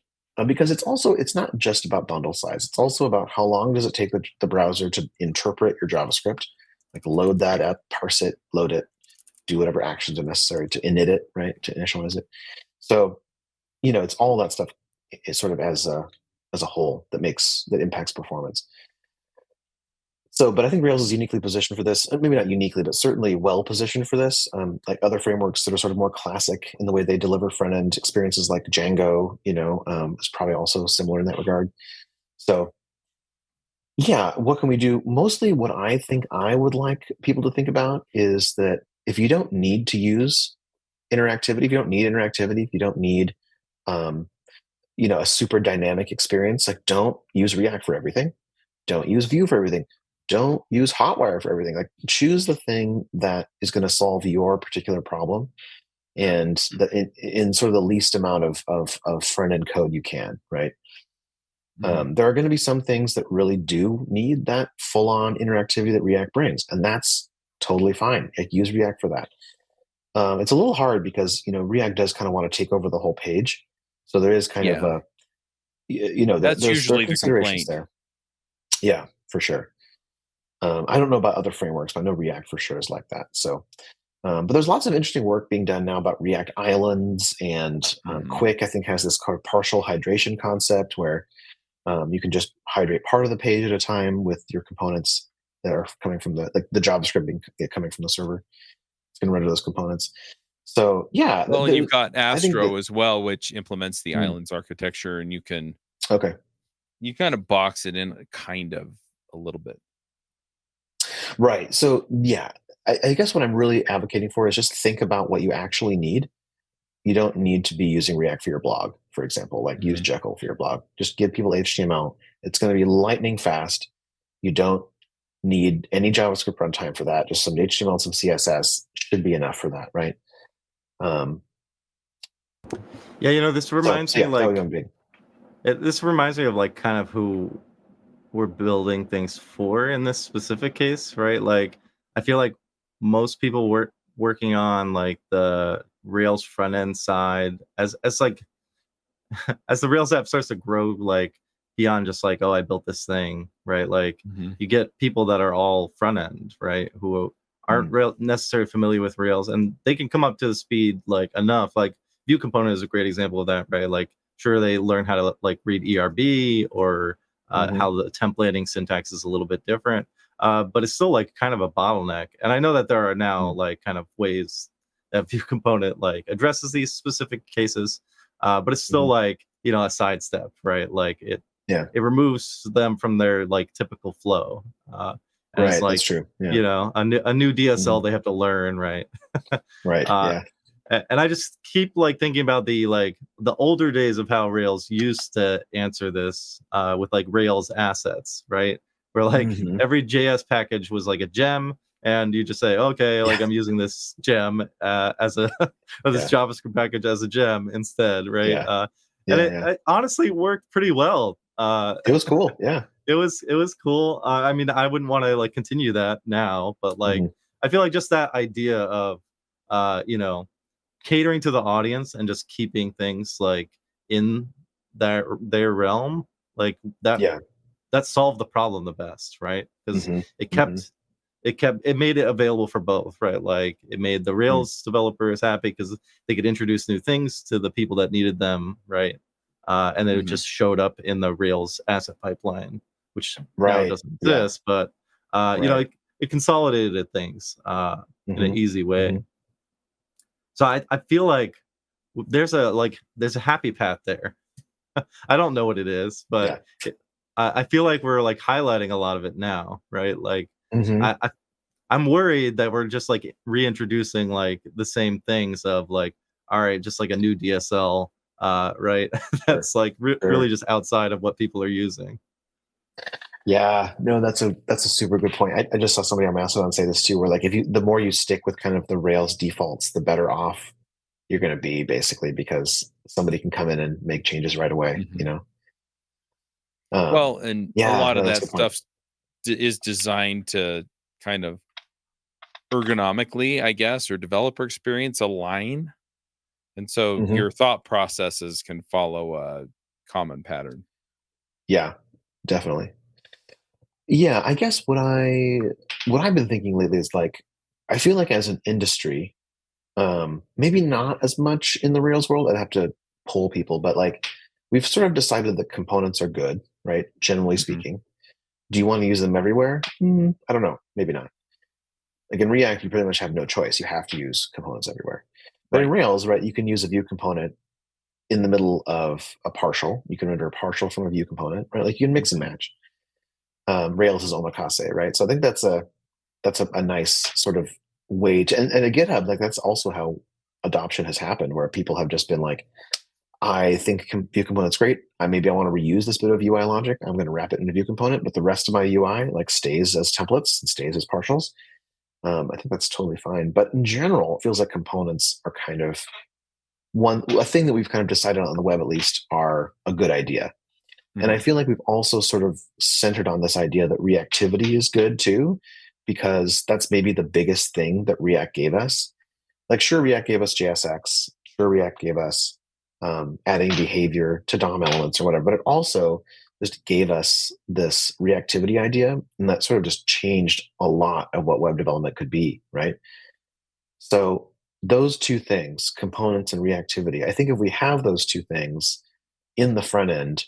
because it's not just about bundle size. It's also about how long does it take the browser to interpret your JavaScript, like load that up, parse it, load it, do whatever actions are necessary to init it, right, to initialize it. So, it's all that stuff is sort of as a whole that impacts performance. So, but I think Rails is uniquely positioned for this. Maybe not uniquely, but certainly well positioned for this. Like other frameworks that are sort of more classic in the way they deliver front end experiences, like Django, is probably also similar in that regard. So, yeah, what can we do? Mostly, what I think I would like people to think about is that if you don't need to use interactivity, if you don't need a super dynamic experience, like don't use React for everything, don't use Vue for everything. Don't use Hotwire for everything. Like choose the thing that is going to solve your particular problem, and in sort of the least amount of front end code you can. Right. There are going to be some things that really do need that full on interactivity that React brings, and that's totally fine. Like, use React for that. It's a little hard because React does kind of want to take over the whole page, so there is kind of a that's usually the complaint there. Yeah, for sure. I don't know about other frameworks, but I know React for sure is like that. So, but there's lots of interesting work being done now about React islands, and Quick, I think, has this kind of partial hydration concept where you can just hydrate part of the page at a time with your components that are coming from the JavaScript coming from the server. It's going to render those components. So, yeah. Well, and you've got Astro as well, which implements the islands architecture, and you can you kind of box it in a little bit. Right. So, yeah, I guess what I'm really advocating for is just think about what you actually need. You don't need to be using React for your blog, for example, like use Jekyll for your blog. Just give people HTML. It's going to be lightning fast. You don't need any JavaScript runtime for that. Just some HTML and some CSS should be enough for that, right? This reminds me this reminds me of like kind of who we're building things for in this specific case, right? Like, I feel like most people working on like the Rails front end side as like as the Rails app starts to grow, like beyond just like, oh, I built this thing, right? Like you get people that are all front end, right, who aren't necessarily familiar with Rails, and they can come up to the speed like enough. Like Vue component is a great example of that, right? Like sure, they learn how to like read ERB or how the templating syntax is a little bit different, but it's still like kind of a bottleneck. And I know that there are now like kind of ways that Vue component like addresses these specific cases, but it's still like a sidestep, right? Like it removes them from their like typical flow. And it's like, that's true. Yeah. A new DSL they have to learn, right? Right. And I just keep like thinking about the older days of how Rails used to answer this with like Rails assets, right? Where like every JS package was like a gem, and you just say, okay, like I'm using this gem as a or this JavaScript package as a gem instead, right? It honestly worked pretty well. It was cool, yeah. it was cool. I mean, I wouldn't want to like continue that now, but like I feel like just that idea of catering to the audience and just keeping things like in their realm, like that solved the problem the best, right? Because it made it available for both, right? Like it made the Rails developers happy because they could introduce new things to the people that needed them, right? And then it just showed up in the Rails asset pipeline, which now doesn't exist, but it consolidated things in an easy way. So I feel like there's a happy path there. I don't know what it is, but I feel like we're like highlighting a lot of it now, right? Like I'm worried that we're just like reintroducing like the same things of like, all right, just like a new DSL, right? That's like really just outside of what people are using. Yeah, no, that's a super good point. I just saw somebody on Mastodon say this too, where like the more you stick with kind of the Rails defaults, the better off you're going to be, basically, because somebody can come in and make changes right away. Well, and a lot of that stuff is designed to kind of ergonomically, I guess, or developer experience align, and so your thought processes can follow a common pattern. Yeah, definitely. Yeah, I guess what I've been thinking lately is like, I feel like as an industry, maybe not as much in the Rails world, I'd have to poll people, but like we've sort of decided that components are good, right? Generally speaking. Do you want to use them everywhere? I don't know. Maybe not. Like in React, you pretty much have no choice. You have to use components everywhere. But in Rails, right, you can use a view component in the middle of a partial. You can render a partial from a view component, right? Like you can mix and match. Rails is omakase, right? So I think that's a nice sort of way to, and at GitHub, like that's also how adoption has happened, where people have just been like, I think view component's great. Maybe I want to reuse this bit of UI logic. I'm going to wrap it in a view component, but the rest of my UI like stays as templates and stays as partials. I think that's totally fine. But in general, it feels like components are kind of a thing that we've kind of decided on the web, at least, are a good idea. And I feel like we've also sort of centered on this idea that reactivity is good too, because that's maybe the biggest thing that React gave us. Like, sure, React gave us JSX. Sure, React gave us adding behavior to DOM elements or whatever, but it also just gave us this reactivity idea, and that sort of just changed a lot of what web development could be, right? So those two things, components and reactivity, I think if we have those two things in the front end,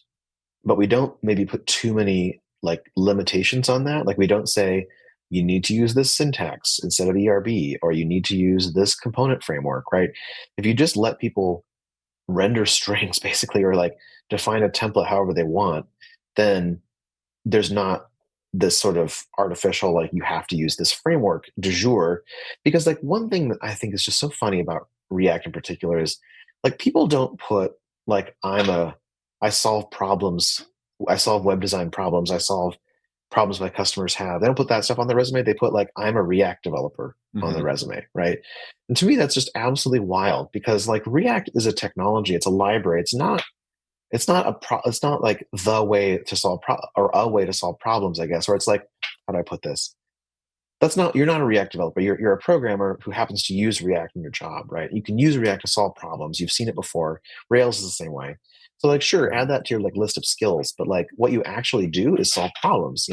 but we don't maybe put too many like limitations on that. Like we don't say you need to use this syntax instead of ERB, or you need to use this component framework, right? If you just let people render strings basically, or like define a template however they want, then there's not this sort of artificial, like you have to use this framework du jour. Because like one thing that I think is just so funny about React in particular is like people don't put like I solve problems. I solve web design problems. I solve problems my customers have. They don't put that stuff on their resume. They put like, I'm a React developer on the resume, right? And to me, that's just absolutely wild, because like React is a technology. It's a library. It's not like the way to solve or a way to solve problems, I guess. Or it's like, how do I put this? You're not a React developer. You're a programmer who happens to use React in your job, right? You can use React to solve problems. You've seen it before. Rails is the same way. So like, sure, add that to your like list of skills, but like what you actually do is solve problems,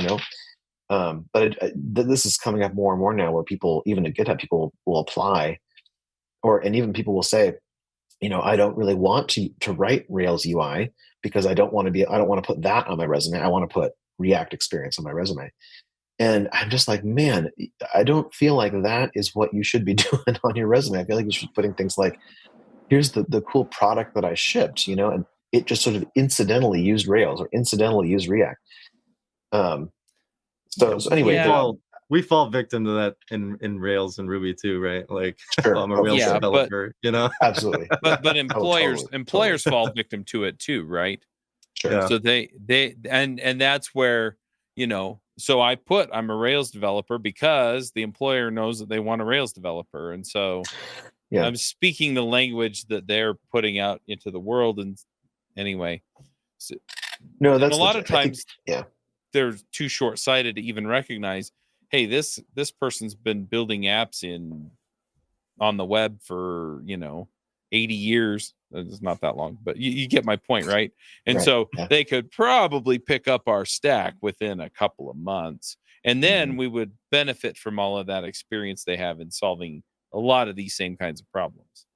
But this is coming up more and more now, where people, even at GitHub, people will apply, and even people will say, I don't really want to write Rails UI because I don't want to put that on my resume. I want to put React experience on my resume. And I'm just like, man, I don't feel like that is what you should be doing on your resume. I feel like you should be putting things like, here's the cool product that I shipped, and it just sort of incidentally used Rails or incidentally used React. So anyway, we fall victim to that in Rails and Ruby too, right? Like, sure. I'm a Rails developer, Absolutely. But employers fall victim to it too, right? Sure. Yeah. So they and that's where, so I'm a Rails developer because the employer knows that they want a Rails developer, and so I'm speaking the language that they're putting out into the world. And anyway, no, that's a lot of times. they're too short-sighted to even recognize, hey, this person's been building apps on the web for 80 years. It's not that long, but you get my point, right? And so they could probably pick up our stack within a couple of months, and then we would benefit from all of that experience they have in solving a lot of these same kinds of problems.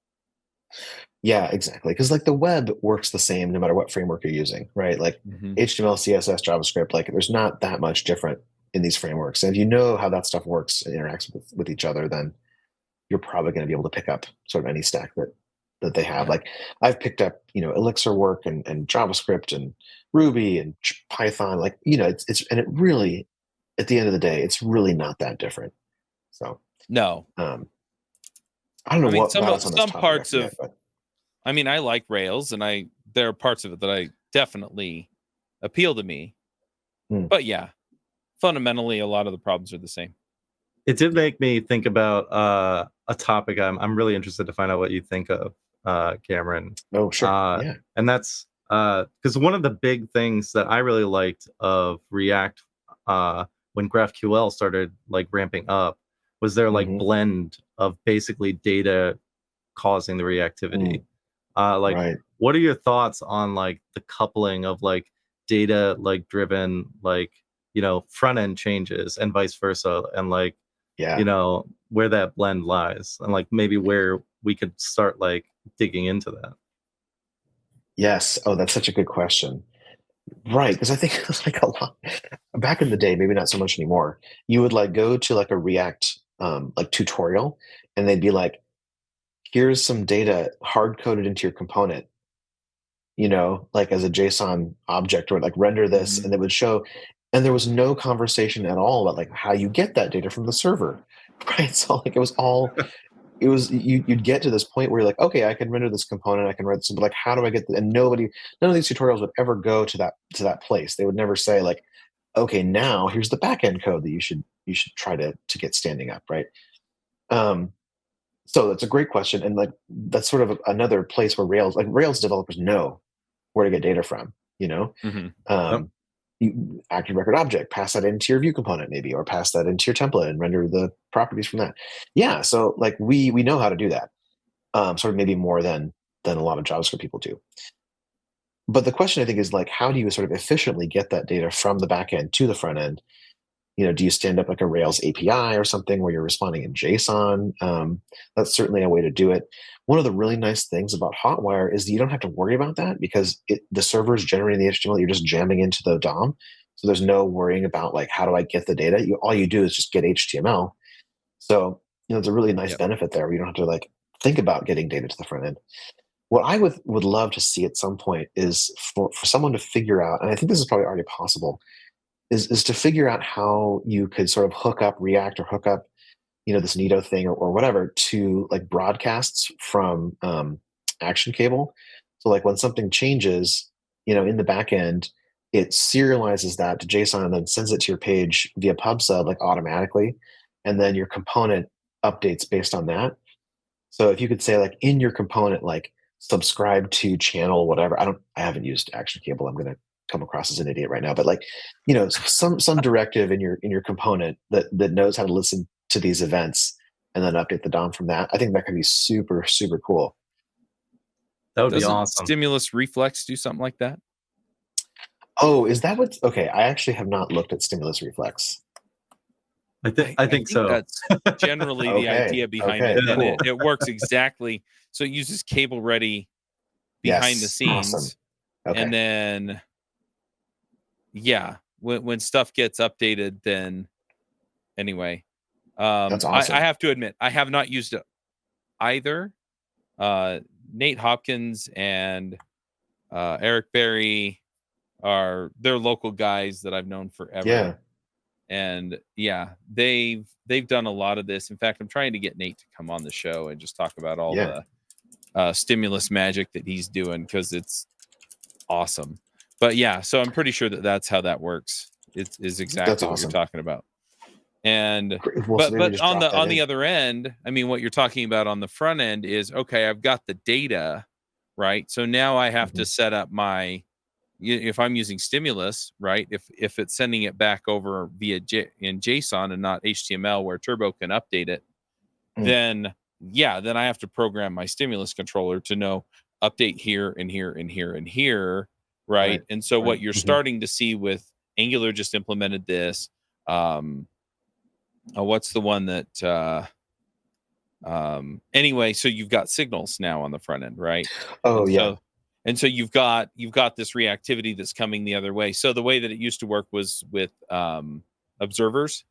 Yeah, exactly. Because like the web works the same no matter what framework you're using, right? Like HTML, CSS, JavaScript, like there's not that much different in these frameworks. And if you know how that stuff works and interacts with each other, then you're probably going to be able to pick up sort of any stack that they have. Like I've picked up, Elixir work and JavaScript and Ruby and Python. Like, it's and it really, at the end of the day, it's really not that different. So no, I don't know what some parts of. I mean, I like Rails, and there are parts of it that I definitely appeal to me. But yeah, fundamentally, a lot of the problems are the same. It did make me think about a topic I'm really interested to find out what you think of, Cameron. Oh, sure. Yeah. And that's because one of the big things that I really liked of React when GraphQL started like ramping up was their like blend of basically data causing the reactivity. What are your thoughts on like the coupling of like data like driven like front end changes and vice versa, and like where that blend lies, and like maybe where we could start like digging into that? Yes. Oh, that's such a good question. Right, because I think it was like a lot back in the day, maybe not so much anymore. You would like go to like a React like tutorial, and they'd be like, here's some data hard coded into your component, like as a JSON object, or like render this, and it would show. And there was no conversation at all about like how you get that data from the server, right? So like you'd get to this point where you're like, okay, I can render this component, I can write this, but like, how do I get and none of these tutorials would ever go to that place. They would never say like, okay, now here's the backend code that you should try to get standing up, right? So that's a great question, and like that's sort of another place where Rails developers know where to get data from. Active record object, pass that into your view component maybe, or pass that into your template and render the properties from that. Yeah, so like we know how to do that, sort of maybe more than a lot of JavaScript people do. But the question I think is like, how do you sort of efficiently get that data from the back end to the front end? Do you stand up like a Rails API or something where you're responding in JSON? That's certainly a way to do it. One of the really nice things about Hotwire is that you don't have to worry about that, because the server is generating the HTML. You're just jamming into the DOM. So there's no worrying about like, how do I get the data? All you do is just get HTML. So, it's a really nice benefit there where you don't have to like think about getting data to the front end. What I would love to see at some point is for someone to figure out, and I think this is probably already possible, is to figure out how you could sort of hook up React or hook up, this Nito thing or whatever to like broadcasts from Action Cable. So like when something changes, in the back end, it serializes that to JSON and then sends it to your page via PubSub like automatically, and then your component updates based on that. So if you could say like in your component, like subscribe to channel whatever. I haven't used Action Cable. I'm going to come across as an idiot right now, but like, some directive in your component that knows how to listen to these events and then update the DOM from that. I think that could be super, super cool. That would be awesome. Stimulus Reflex do something like that? Oh, is that what? Okay, I actually have not looked at Stimulus Reflex. I think so. That's generally the idea behind it. And cool. it works exactly. So it uses cable ready behind the scenes. Awesome. Okay. And then, when stuff gets updated, then anyway, that's awesome. I have to admit, I have not used it either. Nate Hopkins and Eric Berry they're local guys that I've known forever. Yeah. And they've done a lot of this. In fact, I'm trying to get Nate to come on the show and just talk about all the stimulus magic that he's doing, because it's awesome. But so I'm pretty sure that's how that works. It is exactly what you're talking about. And but on the other end, I mean, what you're talking about on the front end is, okay, I've got the data, right? So now I have to set up my if I'm using stimulus, right? If it's sending it back over via in JSON and not HTML, where Turbo can update it, then I have to program my stimulus controller to know update here and here and here and here, right? And so what you're starting to see with Angular just implemented this. What's the one that? Anyway, so you've got signals now on the front end, right? And so you've got this reactivity that's coming the other way. So the way that it used to work was with observers,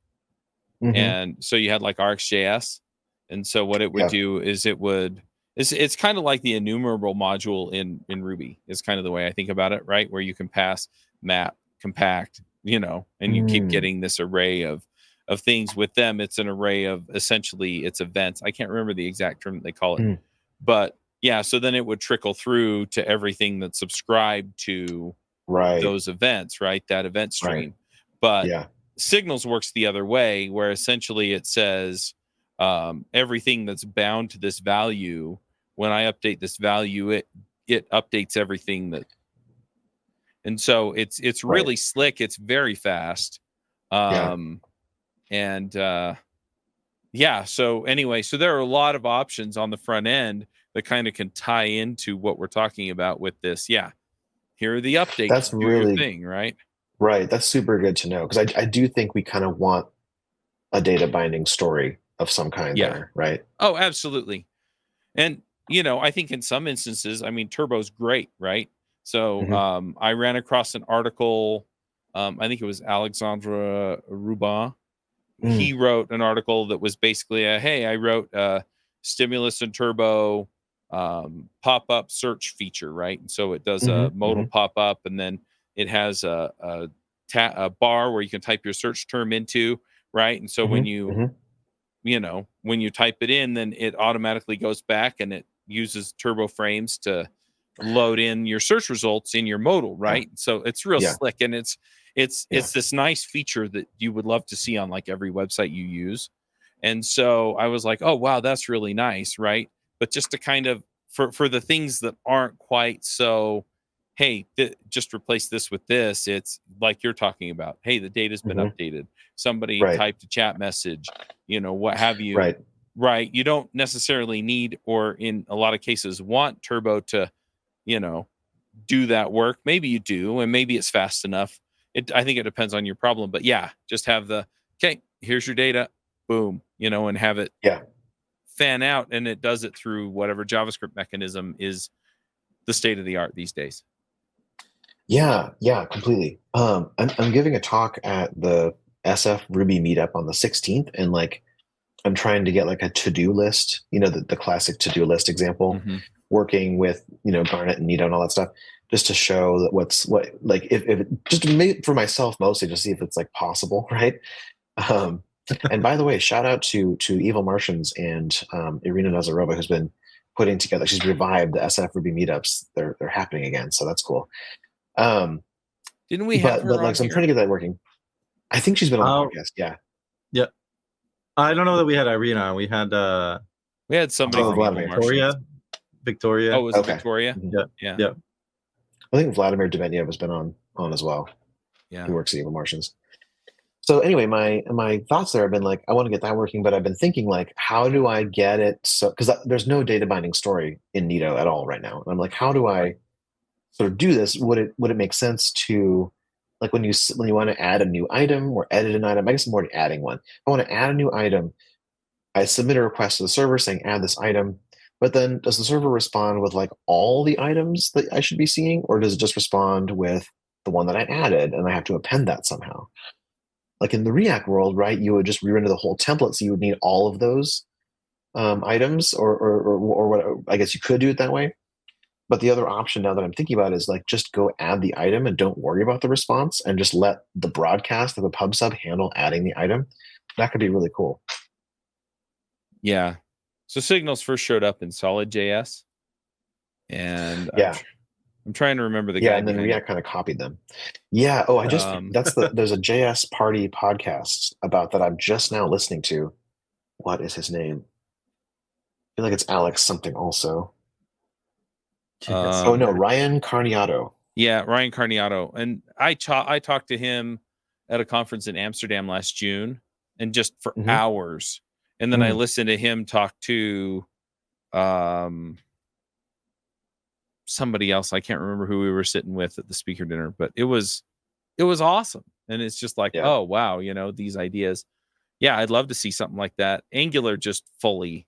and so you had like RxJS, and so what it would do is it's kind of like the enumerable module in Ruby is kind of the way I think about it, right? Where you can pass, map, compact, and you keep getting this array of things with them. It's an array of essentially it's events. I can't remember the exact term that they call it, but yeah. So then it would trickle through to everything that's subscribed to those events, right? That event stream. But Signals works the other way, where essentially it says everything that's bound to this value. When I update this value, it updates everything that. And so it's really slick. It's very fast. So anyway, so there are a lot of options on the front end that kind of can tie into what we're talking about with this. Here are the updates. That's do really your thing, right? Right. That's super good to know, because I do think we kind of want a data binding story of some kind there, right? Oh, absolutely. And I think in some instances, I mean, Turbo's great, right? So I ran across an article. I think it was Alexandre Rubin. He wrote an article that was basically hey, I wrote a stimulus and Turbo pop-up search feature, right? And so it does a modal pop-up, and then it has a bar where you can type your search term into, right? And so when you when you type it in, then it automatically goes back and it uses Turbo frames to load in your search results in your modal, right? So it's real slick, and it's this nice feature that you would love to see on like every website you use. And so I was like, oh wow, that's really nice, right? But just to kind of for the things that aren't quite so, hey, just replace this with this. It's like you're talking about, hey, the data's been updated. Somebody typed a chat message, what have you. Right. You don't necessarily need, or in a lot of cases want, Turbo to, do that work. Maybe you do, and maybe it's fast enough. I think it depends on your problem, but just have okay, here's your data, boom, and have it fan out, and it does it through whatever JavaScript mechanism is the state of the art these days. Yeah, completely. I'm giving a talk at the SF Ruby meetup on the 16th, and like I'm trying to get like a to-do list, the classic to-do list example, working with Garnet and Nito and all that stuff, just to show that if just for myself mostly, to see if it's like possible, right? And by the way, shout out to Evil Martians and Irina Nazarova, who's been putting together. She's revived the SF Ruby meetups. They're happening again, so that's cool. Didn't we have her but like, so I'm trying to get that working. I think she's been on the podcast. Yeah. I don't know that we had Irina. We had somebody from Victoria. Oh, was it Victoria? Yeah. I think Vladimir Demetyev has been on as well. Yeah. He works at Evil Martians. So anyway, my thoughts there have been like, I want to get that working, but I've been thinking like, how do I get it? So, because there's no data binding story in Nito at all right now. And I'm like, how do I sort of do this? Would it make sense to, like, when you want to add a new item or edit an item? I guess I'm already adding one. I want to add a new item. I submit a request to the server saying add this item, but then does the server respond with like all the items that I should be seeing, or does it just respond with the one that I added and I have to append that somehow? Like in the React world, right? You would just render the whole template, so you would need all of those items, or what? I guess you could do it that way. But the other option now that I'm thinking about is like, just go add the item and don't worry about the response, and just let the broadcast of the pub sub handle adding the item. That could be really cool. Yeah. So Signals first showed up in Solid.js, and I'm trying to remember the guy. And then React kind of copied them. Yeah. Oh, I just there's a JS Party podcast about that I'm just now listening to. What is his name? I feel like it's Alex something also. Ryan Carniato. Yeah, Ryan Carniato. And I talked to him at a conference in Amsterdam last June, and just for hours. And then I listened to him talk to somebody else. I can't remember who we were sitting with at the speaker dinner, but it was awesome. And it's just like, oh wow, these ideas. Yeah, I'd love to see something like that. Angular just fully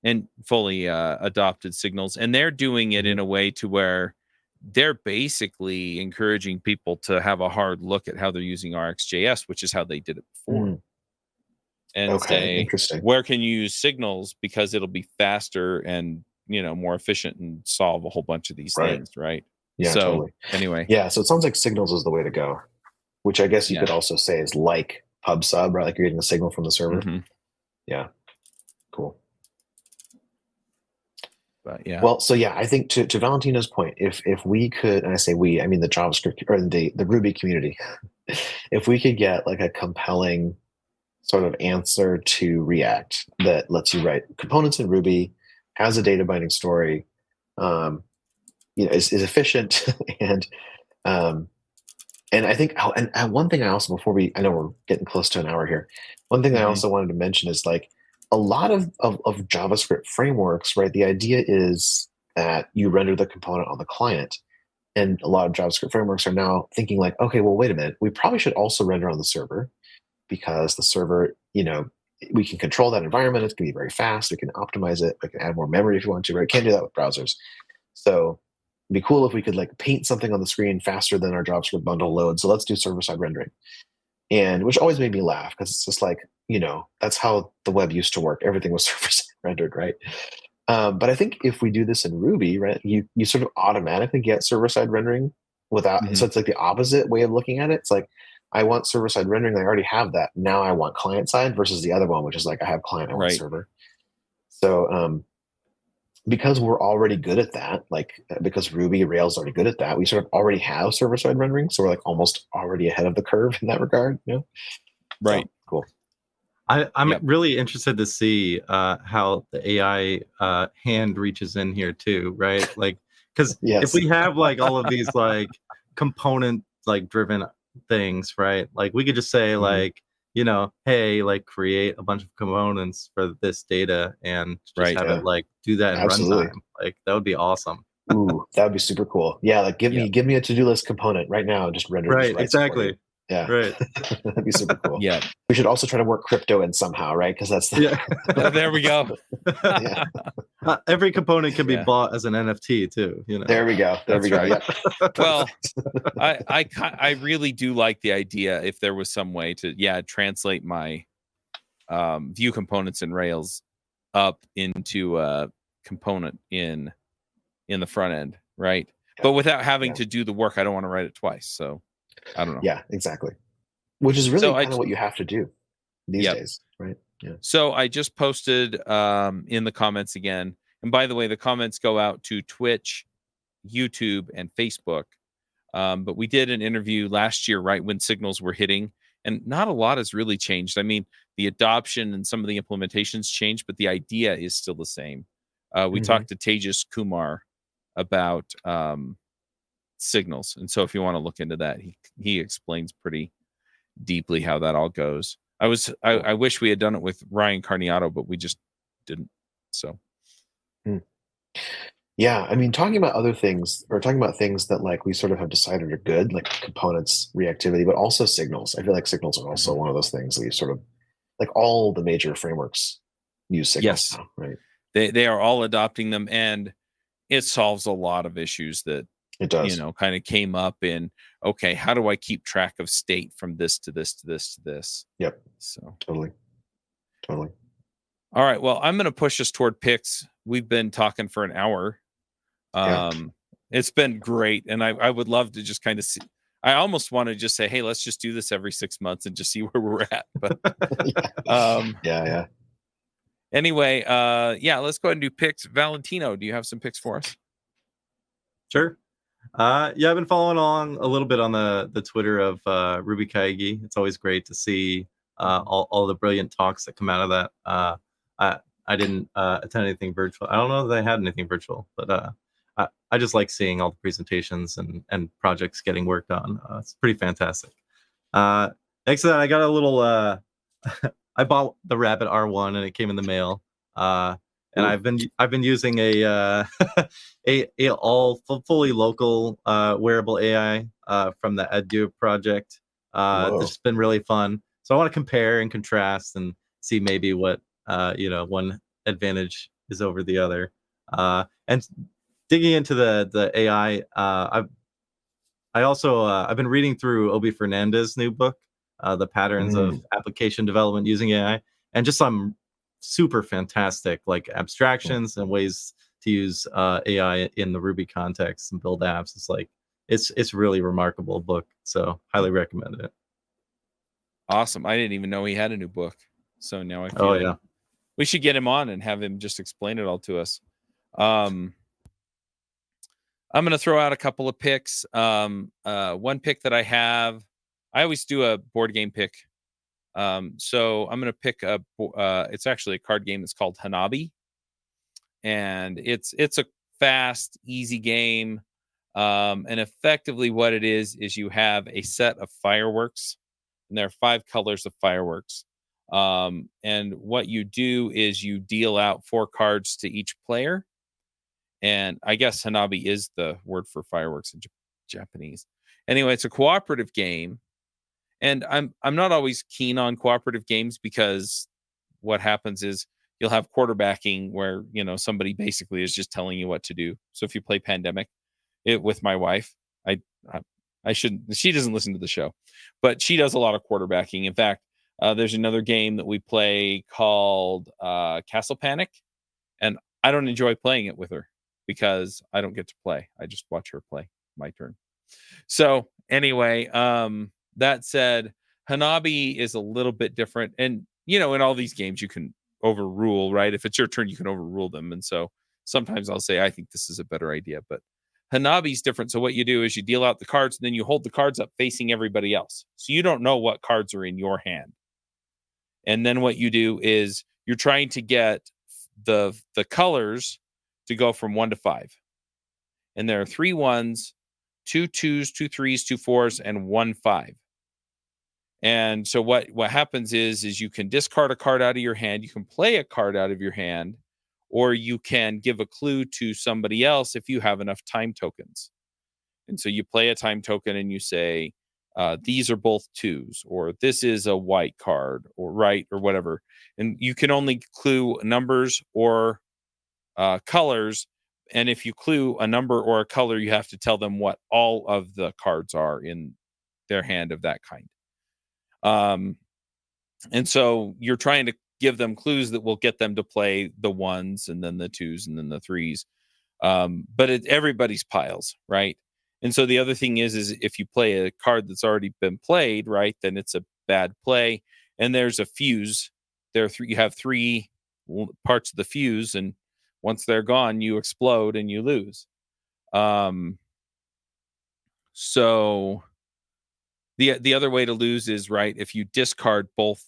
adopted Signals, and they're doing it in a way to where they're basically encouraging people to have a hard look at how they're using RxJS, which is how they did it before. And say, where can you use Signals because it'll be faster and more efficient and solve a whole bunch of these things, right? Yeah, so, totally. Anyway, so it sounds like Signals is the way to go, which I guess you could also say is like pub sub, right? Like you're getting a signal from the server. Yeah, cool. But yeah. Well, so I think to Valentino's point, if we could, and I say we, I mean the JavaScript or the Ruby community, if we could get like a compelling sort of answer to React that lets you write components in Ruby, has a data binding story, is efficient, and I think, and one thing I also, I know we're getting close to an hour here. One thing I also wanted to mention is like a lot of JavaScript frameworks, right? The idea is that you render the component on the client. And a lot of JavaScript frameworks are now thinking like, okay, well, wait a minute. We probably should also render on the server, because the server, we can control that environment. It's going to be very fast. We can optimize it. We can add more memory if you want to, right? Can't do that with browsers. So it'd be cool if we could like paint something on the screen faster than our JavaScript bundle loads. So let's do server-side rendering. And which always made me laugh, because it's just like, that's how the web used to work. Everything was server-side rendered, right? But I think if we do this in Ruby, right, you sort of automatically get server-side rendering without, so it's like the opposite way of looking at it. It's like, I want server-side rendering. I already have that. Now I want client-side, versus the other one, which is like, I have client, I want server. So because we're already good at that, like because Ruby Rails is already good at that, we sort of already have server-side rendering. So we're like almost already ahead of the curve in that regard. Right. So, cool. I'm really interested to see how the AI hand reaches in here too, right? Like, because if we have like all of these like component like driven things, right? Like we could just say like, hey, like create a bunch of components for this data and just have it like do that in runtime. Like that would be awesome. Ooh, that would be super cool. Yeah, like give me a to-do list component right now and just render right, exactly. Yeah, right. That'd be super cool. Yeah, we should also try to work crypto in somehow, right? Because that's there we go. Every component can be bought as an NFT too. There we go. There we go. Right. Well, I really do like the idea. If there was some way to translate my view components in Rails up into a component in the front end, right? But without having to do the work, I don't want to write it twice. So I don't know. Yeah, exactly. Which is really kind of what you have to do these days, right? Yeah. So I just posted in the comments again. And by the way, the comments go out to Twitch, YouTube, and Facebook. But we did an interview last year, right when Signals were hitting, and not a lot has really changed. I mean, the adoption and some of the implementations changed, but the idea is still the same. We talked to Tejas Kumar about Signals, and so if you want to look into that, he explains pretty deeply how that all goes. I wish we had done it with Ryan Carniato, but we just didn't. So yeah, I mean, talking about other things, or talking about things that like we sort of have decided are good, like components, reactivity, but also Signals. I feel like Signals are also one of those things that you sort of like all the major frameworks use Signals now, right? They are all adopting them, and it solves a lot of issues that it does, kind of came up in, okay, how do I keep track of state from this to this to this to this? Yep. So totally. All right. Well, I'm going to push us toward picks. We've been talking for an hour. It's been great. And I would love to just kind of see, I almost want to just say, hey, let's just do this every 6 months and just see where we're at. But yeah. Anyway, let's go ahead and do picks. Valentino, do you have some picks for us? Sure. I've been following along a little bit on the Twitter of Ruby Kaigi. It's always great to see all the brilliant talks that come out of that. I didn't attend anything virtual. I don't know that I had anything virtual, but I just like seeing all the presentations and projects getting worked on. It's pretty fantastic. Next to that, I got a little. I bought the Rabbit R1 and it came in the mail. And I've been using a fully local wearable AI from the Edu project. This has been really fun. So I want to compare and contrast and see maybe what one advantage is over the other. And digging into the AI, I've been reading through Obi Fernandez's new book, The Patterns of Application Development Using AI, and just some super fantastic like abstractions and ways to use AI in the Ruby context and build apps. It's really remarkable book. So highly recommend it. Awesome. I didn't even know he had a new book. So now I feel we should get him on and have him just explain it all to us. I'm going to throw out a couple of picks. One pick that I always do a board game pick. So I'm going to pick it's actually a card game that's called Hanabi. And it's a fast, easy game. And effectively what it is you have a set of fireworks, and there are 5 colors of fireworks. And what you do is you deal out 4 cards to each player. And I guess Hanabi is the word for fireworks in Japanese. Anyway, it's a cooperative game. And I'm not always keen on cooperative games because what happens is you'll have quarterbacking where, somebody basically is just telling you what to do. So if you play Pandemic with my wife, I shouldn't, she doesn't listen to the show, but she does a lot of quarterbacking. In fact, there's another game that we play called Castle Panic, and I don't enjoy playing it with her because I don't get to play. I just watch her play. My turn. So anyway, that said, Hanabi is a little bit different. And, in all these games, you can overrule, right? If it's your turn, you can overrule them. And so sometimes I'll say, I think this is a better idea. But Hanabi is different. So what you do is you deal out the cards, and then you hold the cards up facing everybody else. So you don't know what cards are in your hand. And then what you do is you're trying to get the colors to go from 1 to 5. And there are 3 1s, 2 2s, 2 3s, 2 4s, and 1 5. And so what happens is you can discard a card out of your hand, you can play a card out of your hand, or you can give a clue to somebody else if you have enough time tokens. And so you play a time token and you say, these are both 2s, or this is a white card, or right, or whatever. And you can only clue numbers or colors. And if you clue a number or a color, you have to tell them what all of the cards are in their hand of that kind. And so you're trying to give them clues that will get them to play the 1s and then the 2s and then the 3s. But everybody's piles, right? And so the other thing is if you play a card that's already been played, right, then it's a bad play. And there's a fuse. You have 3 parts of the fuse, and once they're gone, you explode and you lose. So the other way to lose is, right, if you discard both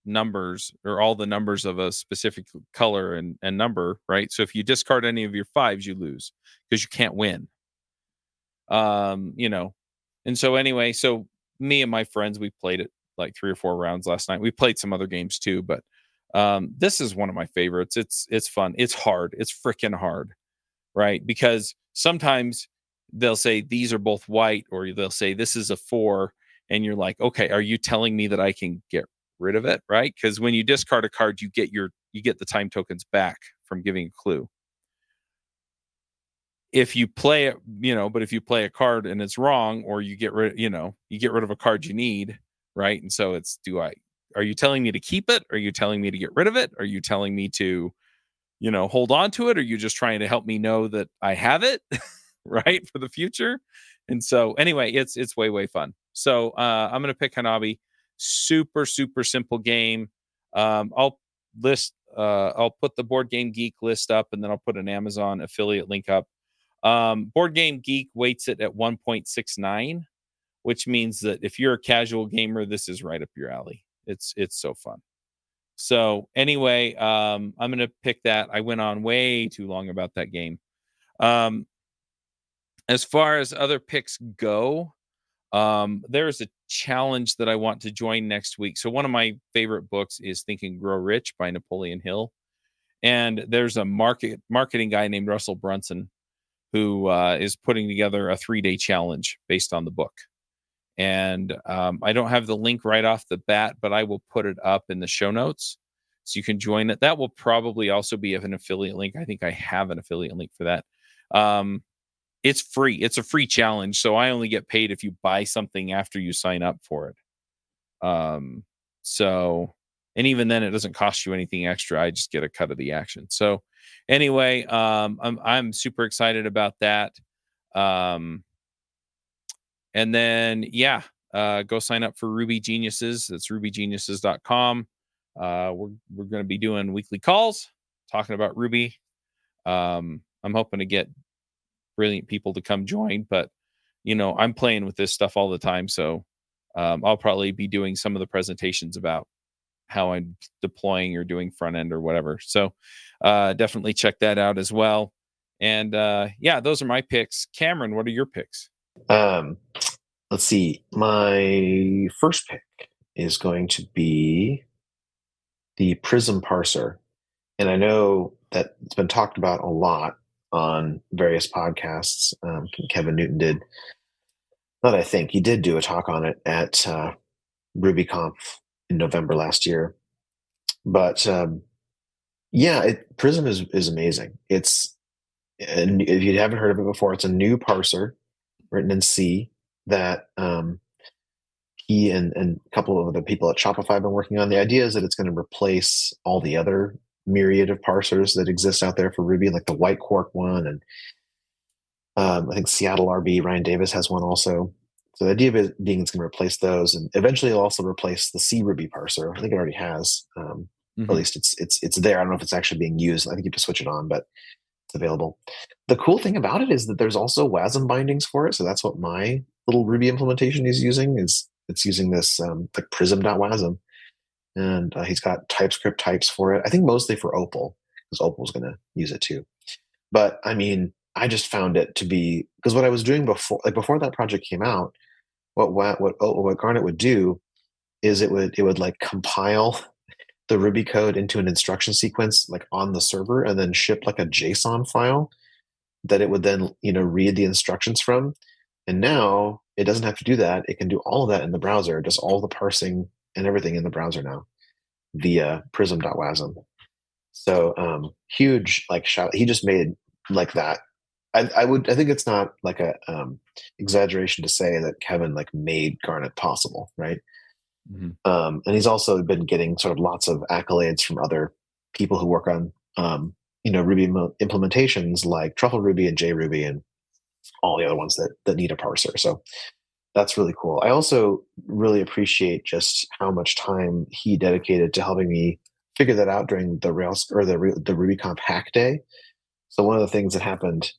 numbers or all the numbers of a specific color and number, right? So if you discard any of your 5s, you lose because you can't win. And so anyway, so me and my friends, we played it like 3 or 4 rounds last night. We played some other games too, but this is one of my favorites. It's fun. It's hard. It's freaking hard, right? Because sometimes they'll say these are both white, or they'll say this is a 4, and you're like, okay, are you telling me that I can get rid of it, right? Because when you discard a card, you get the time tokens back from giving a clue. If you play it, but if you play a card and it's wrong, or you get rid of a card you need, right? And so are you telling me to keep it? Are you telling me to get rid of it? Are you telling me to, hold on to it? Or are you just trying to help me know that I have it, right, for the future? And so anyway, it's way, way fun. So I'm going to pick Hanabi. Super, super simple game. I'll put the Board Game Geek list up, and then I'll put an Amazon affiliate link up. Board Game Geek weights it at 1.69, which means that if you're a casual gamer, this is right up your alley. It's so fun. So anyway, I'm going to pick that. I went on way too long about that game. As far as other picks go, there's a challenge that I want to join next week. So one of my favorite books is Think and Grow Rich by Napoleon Hill. And there's a marketing guy named Russell Brunson who is putting together a 3-day challenge based on the book. And I don't have the link right off the bat, but I will put it up in the show notes so you can join it. That will probably also be an affiliate link. I think I have an affiliate link for that. It's free. It's a free challenge. So I only get paid if you buy something after you sign up for it. And even then it doesn't cost you anything extra. I just get a cut of the action. So anyway, I'm super excited about that. And then, go sign up for Ruby Geniuses. That's rubygeniuses.com. We're going to be doing weekly calls talking about Ruby. I'm hoping to get brilliant people to come join, but I'm playing with this stuff all the time. So I'll probably be doing some of the presentations about how I'm deploying or doing front end or whatever. So definitely check that out as well. And those are my picks. Cameron, what are your picks? Let's see. My first pick is going to be the Prism parser. And I know that it's been talked about a lot on various podcasts. Kevin Newton did, not I think, he did do a talk on it at RubyConf in November last year. But Prism is amazing. And if you haven't heard of it before, it's a new parser written in C that he and a couple of other people at Shopify have been working on. The idea is that it's going to replace all the other myriad of parsers that exist out there for Ruby, like the White Quark one, and I think Seattle RB, Ryan Davis has one also. So the idea of it being it's going to replace those, and eventually it'll also replace the C Ruby parser. I think it already has, or at least it's there. I don't know if it's actually being used. I think you have to switch it on, but it's available. The cool thing about it is that there's also WASM bindings for it. So that's what my little Ruby implementation is using. It's using this like prism.wasm, and he's got TypeScript types for it. I think mostly for Opal, because Opal's going to use it too. But I mean, I just found it to be, because what I was doing before that project came out, what Garnet would do is it would like compile the Ruby code into an instruction sequence like on the server and then ship like a JSON file that it would then read the instructions from. And now it doesn't have to do that. It can do all of that in the browser, just all the parsing and everything in the browser now via prism.wasm. So huge shout. He just made like that. I think it's not like a exaggeration to say that Kevin made Garnet possible, right? Mm-hmm. And he's also been getting sort of lots of accolades from other people who work on Ruby implementations like Truffle Ruby and JRuby and all the other ones that need a parser. So that's really cool. I also really appreciate just how much time he dedicated to helping me figure that out during the RubyConf hack day. So one of the things that happened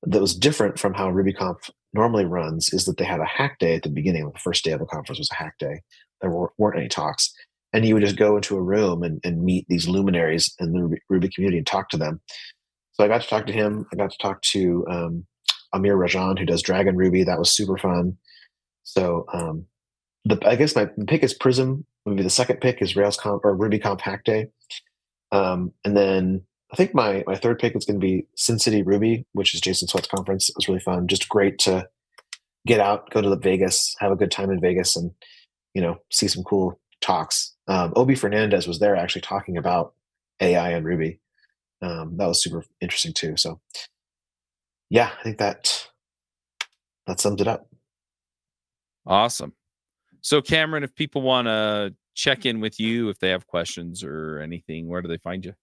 that was different from how RubyConf normally runs is that they had a hack day at the beginning. The first day of the conference was a hack day. There weren't any talks. And you would just go into a room and meet these luminaries in the Ruby community and talk to them. So I got to talk to him. I got to talk to Amir Rajan, who does Dragon Ruby. That was super fun. So I guess my pick is Prism. Maybe the second pick is RubyConf hack day. And then I think my third pick is going to be Sin City Ruby, which is Jason Sweat's conference. It was really fun. Just great to get out, go to Vegas, have a good time in Vegas, and see some cool talks. Obi Fernandez was there actually talking about AI and Ruby. That was super interesting too. So yeah, I think that sums it up. Awesome. So Cameron, if people want to check in with you, if they have questions or anything, where do they find you?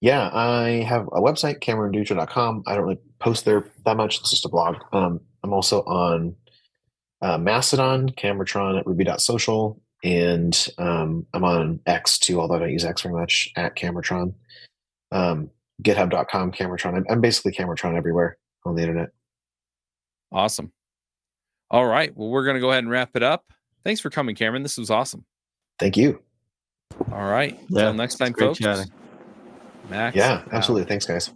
Yeah, I have a website, CameronDutro.com. I don't really post there that much. It's just a blog. I'm also on Mastodon, Cameratron at ruby.social, and I'm on X too, although I don't use X very much, at Cameratron. GitHub.com, Cameratron. I'm basically Cameratron everywhere on the internet. Awesome. All right. Well, we're going to go ahead and wrap it up. Thanks for coming, Cameron. This was awesome. Thank you. All right. Until next time, folks. Chatting. Max. Yeah, absolutely. Thanks, guys.